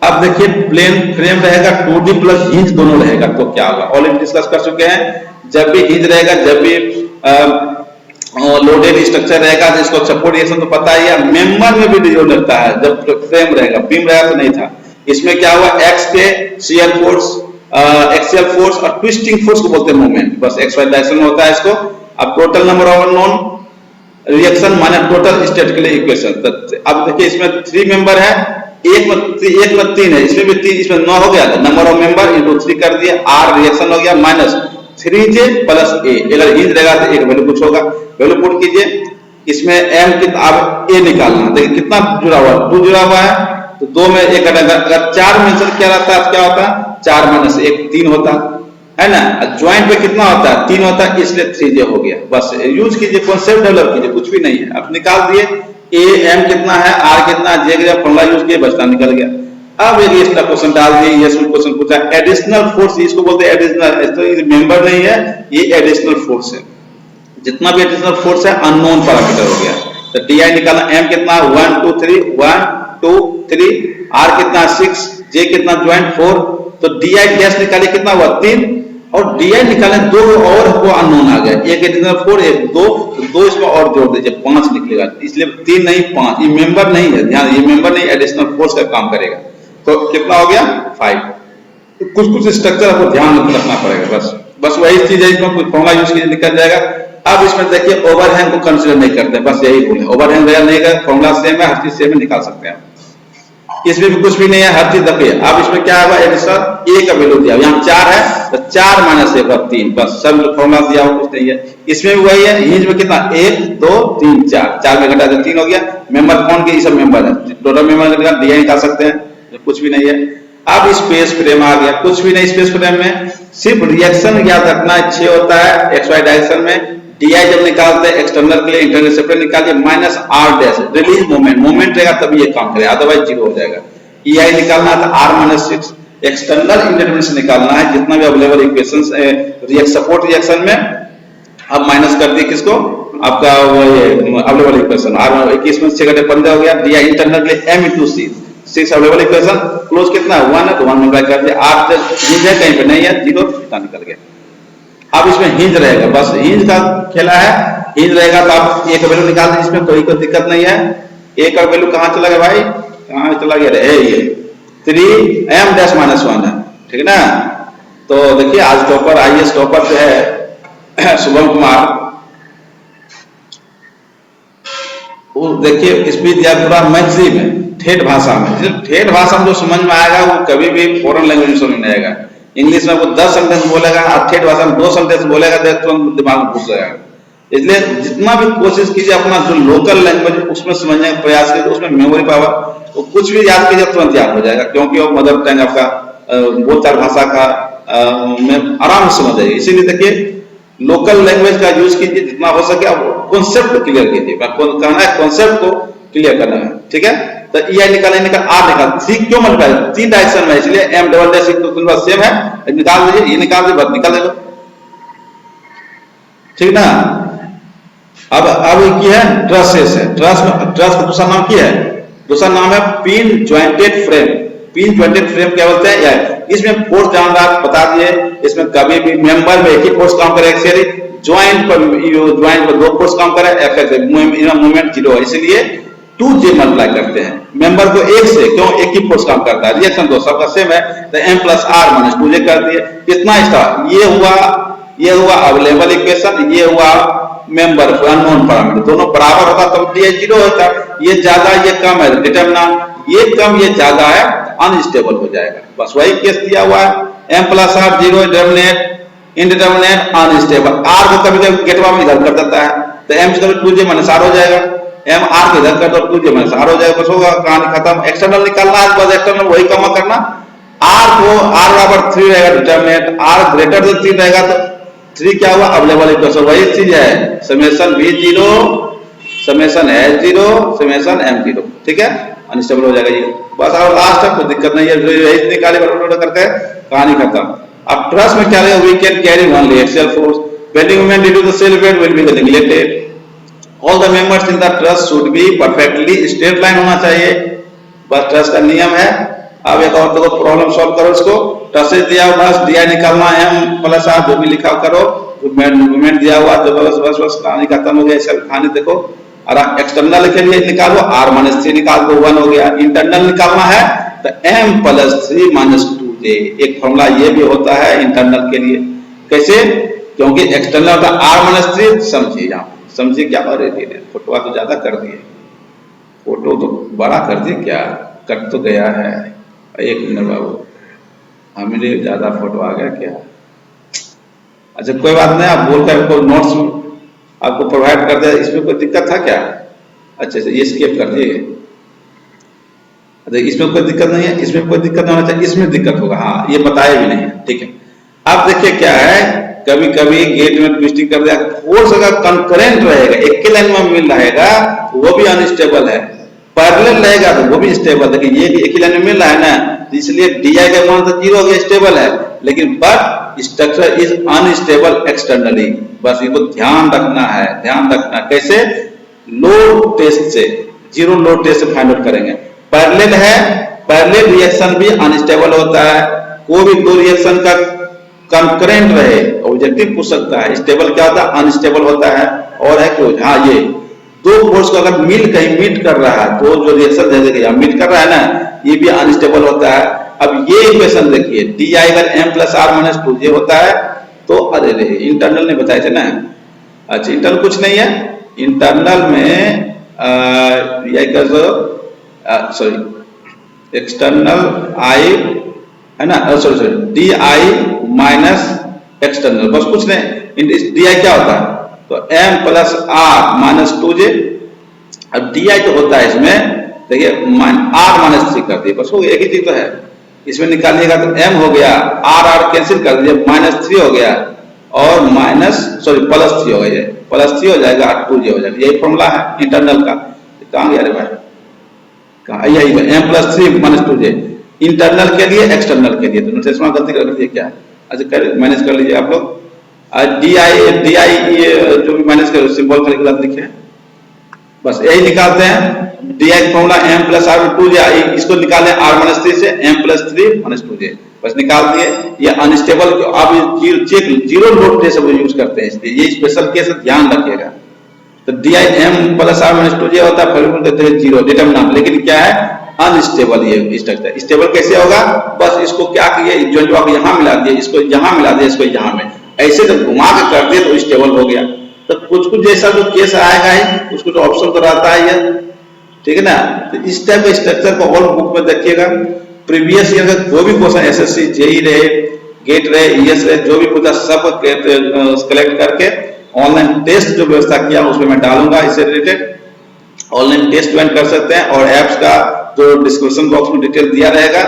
अब देखिए प्लेन फ्रेम रहेगा, 2D प्लस हिंज दोनों रहेगा, तो क्या होगा ऑलरेडी डिस्कस कर चुके हैं। जब भी हिंज रहेगा, जब भी लोडेड स्ट्रक्चर रहेगा, जिसको सपोर्ट रिएक्शन तो पता ही है, मेंबर में भी डिजोल्व लगता है जब फ्रेम रहेगा, बीम रहेगा तो नहीं था। इसमें क्या हुआ, एक्स के शियर फोर्स, एक्सियल फोर्स और ट्विस्टिंग फोर्स को बोलते हैं मोमेंट, बस एक्स वाई डायरेक्शन में होता है इसको। अब total number of unknown reaction minus total statically equation. अब देखिए इसमें 3 मेंबर है, एक में 3 है, इसमें भी 3, इसमें 9 हो गया, नंबर ऑफ मेंबर इंटू 3 कर दिए, आर रिएक्शन हो गया माइनस 3j प्लस ए। अगर हिंज रहेगा तो एक वैल्यू कुछ होगा, वैल्यू पुट कीजिए। इसमें एम कितना, अब ए निकालना, देखिए कितना जुड़ा हुआ है, 2 जुड़ा हुआ है, तो 2 में 1 घटेगा। अगर 4 मेंशन क्या रहता है, क्या होता है 4 माइनस 1 3 होता है ना। ज्वाइंट पे कितना होता है 3 होता है, इसलिए 3j हो गया। बस यूज कीजिए, कॉन्सेप्ट डेवलप कीजिए, कुछ भी नहीं है। अब निकाल दिए ए एम कितना है, आर कितना है, जे का फॉर्मूला यूज किए, बचता निकल गया। अब एक एक्स्ट्रा क्वेश्चन डाल दिए, ये क्वेश्चन पूछा एडिशनल फोर्स, इसको बोलते हैं एडिशनल, तो ये मेंबर नहीं है, ये एडिशनल फोर्स है। जितना भी एडिशनल फोर्स है अननोन पैरामीटर हो गया। तो डी निकालना, एम कितना 1 2 3 1 2 3, आर कितना 6, जे कितना ज्वाइंट 4, तो डी डैश निकालिए कितना हुआ 3, और डी निकाले 2 और को अननोन आ गया, एक एडिशनल 4 एक 2, तो 2 इसमें और जोड़ दीजिए 5 निकलेगा, इसलिए 3 नहीं 5, ये मेंबर नहीं है, ध्यान, ये मेंबर नहीं, एडिशनल फोर्स का काम करेगा। तो कितना हो गया 5। तो कुछ स्ट्रक्चर आपको ध्यान रखना पड़ेगा, बस वही चीज है, इसमें कुछ फॉर्मूला यूज कीजिए निकल जाएगा। अब इसमें देखिए ओवरहैंग को कंसीडर नहीं करते, बस यही बोले, ओवरहैंग नहीं कर, फॉर्मूला सेम है, हर चीज सेम निकाल सकते हैं। इसमें भी कुछ भी नहीं है, हर चीज देखिए। अब इसमें क्या होगा, एडिशनल ए का वैल्यू दिया, यहाँ 4 है तो 4 माइनस 1 और 3, बस सब फॉर्मूला दिया हुआ, कुछ नहीं है। इसमें भी वही है, हिंज में कितना 1 2 3 4, 4 में घटा दे 3 हो गया। मेंबर कौन के, ये सब मेंबर है, टोटल मेंबर का डी निकाल सकते हैं, कुछ भी नहीं है। अब स्पेस फ्रेम आ गया, कुछ भी नहीं स्पेस फ्रेम में, सिर्फ रिएक्शन याद रखना अच्छे होता है एक्स वाई डायरेक्शन में। डीआई जब निकालते हैं एक्सटर्नल के लिए, इंटरनल सेपरेट निकालिए, minus R dash release moment रहेगा तभी ये काम करेगा, अदरवाइज 0 हो जाएगा। ईआई निकालना है तो आर माइनस 6, एक्सटर्नल इंडिटरमिनेट निकालना है, जितना भी अवेलेबल इक्वेशंस सपोर्ट रिएक्शन में अब माइनस कर दिए किसको, आपका वो ये अवेलेबल इक्वेशन आर 21 में 6 घटे 15 हो गया। डीआई इंटरनल के लिए m into 6 available equation, close कितना है 1 है तो 1 मल्टीप्लाई कर दिया, आर हिंज है कहीं पे नहीं है 0, कितना निकल गया। अब इसमें हिंज रहेगा, बस हिंज का खेला है, हिंज रहेगा तो आप एक वैल्यू निकाल दें, इसमें कोई दिक्कत नहीं है। एक का वैल्यू कहां चला गया भाई, कहां चला गया रे, ये 3m डैश माइनस 1 है, ठीक है ना। तो देखिए आज टॉपर आईएएस टॉपर जो है शुभम कुमार, वो देखिए स्पीच दिया पूरा मैथिली में, ठेठ भाषा में। ठेठ भाषा में जो समझ में आएगा वो कभी भी फॉरेन लैंग्वेज में समझ नहीं आएगा। इंग्लिश में वो 10 सेंटेंस बोलेगा और ठेठ भाषा में 2 सेंटेंस बोलेगा तो तुरंत दिमाग में घुस जाएगा। इसलिए जितना भी कोशिश कीजिए अपना जो लोकल लैंग्वेज उसमें समझने का प्रयास कीजिए, उसमें मेमोरी पावर, तो कुछ भी याद कीजिए तुरंत याद हो जाएगा, क्योंकि वो मदर टंग आपका बोलचाल भाषा का में आराम से समझ जाएगी। इसीलिए देखिए लोकल लैंग्वेज का यूज कीजिए जितना हो सके, अब कॉन्सेप्ट को क्लियर कीजिए, कहना है कॉन्सेप्ट को क्लियर करना है, ठीक है। तो ई आई निकाल आर निकाल, सी क्यों मल्टीप्लाई 3 डायरेक्शन में, इसलिए M double dash equal same है, निकाल दीजिए, ये निकाल दीजिए, बस निकाल दे लो, ठीक ना। अब क्या है, ट्रसेस है, ट्रस का दूसरा नाम क्या है, दूसरा नाम है pin jointed frame. Pin jointed frame क्या बोलते हैं यार, इसमें फोर्स जान रहा बता दिए, इसमें कभी भी मेंबर में एक ही फोर्स काम करेगा, ज्वाइंट पर 2 फोर्स काम करे, मोमेंट 0 है, इसलिए 2j मल्टीप्लाई करते हैं मेंबर को एक से, क्यों, एक ही फोर्स काम करता है, रिएक्शन तो सबका सेम है, तो m plus R minus 2j कर दिए। कितना स्टार, ये हुआ अवेलेबल इक्वेशन, ये हुआ मेंबर अननोन पैरामीटर, दोनों बराबर होता तब तो ये 0 होता, ये ज्यादा ये कम है डिटरमिनेंट, ये कम ये ज्यादा है अनस्टेबल हो जाएगा। बस वही केस दिया हुआ है, m plus r 0 determinant indeterminate unstable, r को कभी कभी गेटवा में इधर कर देता है तो m से 2j माइनस r हो जाएगा, m r को इधर कर दो 2j माइनस r हो जाएगा, बस होगा कहानी खत्म। एक्सटर्नल निकालना है, बस एक्सटर्नल वही कम करना, r को r बराबर 3 रहेगा डिटरमिनेंट, r ग्रेटर देन 3 रहेगा तो 3 क्या हुआ अवेलेबल इक्वेशन, वही चीज है summation v0 summation h0 summation m0, ठीक है, अनस्टेबल हो जाएगा ये बस। और लास्ट तक कोई दिक्कत नहीं है, यही निकाले करके कहानी खत्म। अब ट्रस में क्या रहेगा, we can carry only axial force, bending moment due to the self weight will be neglected, all the members in the truss should be perfectly straight line होना चाहिए, बस ट्रस का नियम है। अब एक और देखो प्रॉब्लम सॉल्व करो इसको, ट्रसेस दिया हुआ बस डी निकालना है, m प्लस आर जो भी लिखा करो, मूवमेंट दिया हुआ जो बस कहानी खत्म हो गया। सब कहानी देखो, और एक्सटर्नल के लिए निकालो r माइनस 3 निकाल दो 1 हो गया, इंटरनल निकालना है तो m प्लस 3 माइनस 2j, एक फॉर्मूला ये भी होता है इंटरनल के लिए, कैसे, क्योंकि एक्सटर्नल होता है r माइनस 3, समझिए यहाँ समझिए क्या, अरे फोटो तो ज्यादा कर दिए, फोटो तो बड़ा कर दिए, क्या कट तो गया है, एक मिनट बाबू, हमें ज्यादा फोटो आ गया क्या, अच्छा कोई बात नहीं, आप बोल कर आपको नोट्स आपको प्रोवाइड कर दिया, इसमें कोई दिक्कत था क्या, अच्छा ये स्किप कर दिए, अच्छा इसमें कोई दिक्कत नहीं है, इसमें कोई दिक्कत नहीं होना चाहिए, इसमें दिक्कत होगा, हाँ ये बताया भी नहीं है, ठीक है। अब देखिए क्या है, कभी कभी गेट में ट्विस्टिंग कर दिया, फोर्स अगर कंकरेंट रहेगा, एक ही लाइन में मिल रहेगा वो भी अनस्टेबल है, पैरेलल रहेगा तो वो भी स्टेबल, देखिए ये भी एक ही लाइन में मिल रहा है ना, इसलिए डी आई का मान तो 0 हो गया, स्टेबल है, लेकिन but structure is unstable externally, बस इनको ध्यान रखना है, ध्यान रखना कैसे, लोड टेस्ट से, जीरो लोड टेस्ट से फाइंड आउट करेंगे। पैरेलल है, पैरेलल रिएक्शन भी अनस्टेबल होता है, कोई भी दो रिएक्शन का कंकरेंट रहे ऑब्जेक्टिव पूछ सकता है, स्टेबल क्या होता है, अनस्टेबल होता है, और है क्यों, हाँ ये दो फोर्स को अगर कहीं मीट कर रहा है, तो जो रिएक्शन दे देगा मीट कर रहा है ना, ये भी अनस्टेबल होता है। अब ये इक्वेशन देखिए, डी आई अगर m plus R minus 2j होता है तो, अरे रे इंटरनल ने बताए थे ना, अच्छा इंटरनल कुछ नहीं है, इंटरनल में सॉरी एक्सटर्नल आई है ना, sorry D I minus external, बस कुछ नहीं, डी आई क्या होता है तो m plus R minus 2j, अब डी आई तो होता है इसमें देखिए r माइनस 3 कर दिए, बस हो गया, एक ही चीज तो है, इसमें निकालिएगा तो m हो गया, r कैंसिल कर दीजिए, माइनस 3 हो गया, और माइनस सॉरी प्लस 3 हो गया, प्लस 3 हो जाएगा, 2j हो जाएगा, यही फॉर्मूला है इंटरनल का। कहाँ गया रे भाई, कहाँ, यही m plus 3 minus 2j internal के लिए, एक्सटर्नल के लिए, तो नोटेशन गलती कर दिए क्या, अच्छा मैनेज कर लीजिए आप लोग, डी आई ये जो भी मैनेज कर सिंबल खाली गलत लिखे, बस यही निकालते हैं, D I formula m plus R 2j, इसको निकालें r माइनस 3 से m प्लस 3 माइनस 2j, बस निकाल दिए। ये अनस्टेबल आप check zero load test use करते हैं, इसलिए ये स्पेशल केस ध्यान रखिएगा। तो D I m plus R minus 2j होता है, फिर देते हैं जीरो डिटरमिनेंट, लेकिन क्या है अनस्टेबल ये स्ट्रक्चर, स्टेबल कैसे होगा, बस इसको क्या किए जो आप यहाँ मिला दिए, इसको यहाँ मिला दिए, इसको यहाँ में, ऐसे जब घुमा के कर दिए तो स्टेबल हो गया। तो कुछ जैसा जो केस आएगा ही, कुछ ऑप्शन तो रहता है ये, ठीक है ना। तो इस टाइप के स्ट्रक्चर को ऑल बुक में देखिएगा, प्रीवियस ईयर का जो भी क्वेश्चन एसएससी जेई रहे, गेट रहे, ईएस रहे, जो भी पूछा सब कलेक्ट करके ऑनलाइन टेस्ट जो व्यवस्था किया उसमें मैं डालूंगा, इससे रिलेटेड ऑनलाइन टेस्ट ज्वाइन कर सकते हैं, और एप्स का जो डिस्क्रिप्शन बॉक्स में डिटेल दिया रहेगा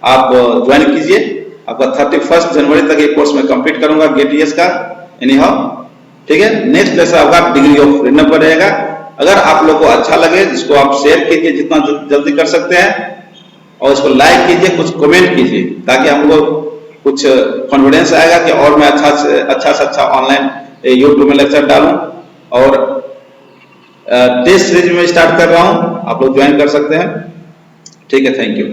आप ज्वाइन कीजिए। आपका 31 जनवरी तक ये कोर्स में कंप्लीट करूंगा गेट ईएस का, एनी हाउ, ठीक है। नेक्स्ट लेसन आपका डिग्री ऑफ फ्रीडम पर रहेगा। अगर आप लोग को अच्छा लगे, जिसको आप शेयर कीजिए जितना जल्दी कर सकते हैं, और इसको लाइक कीजिए, कुछ कमेंट कीजिए, ताकि हम लोग कुछ कॉन्फिडेंस आएगा कि और मैं अच्छा से अच्छा ऑनलाइन यूट्यूब में लेक्चर डालूं। और टेस्ट सीरीज में स्टार्ट कर रहा हूं, आप लोग ज्वाइन कर सकते हैं, ठीक है। Thank you.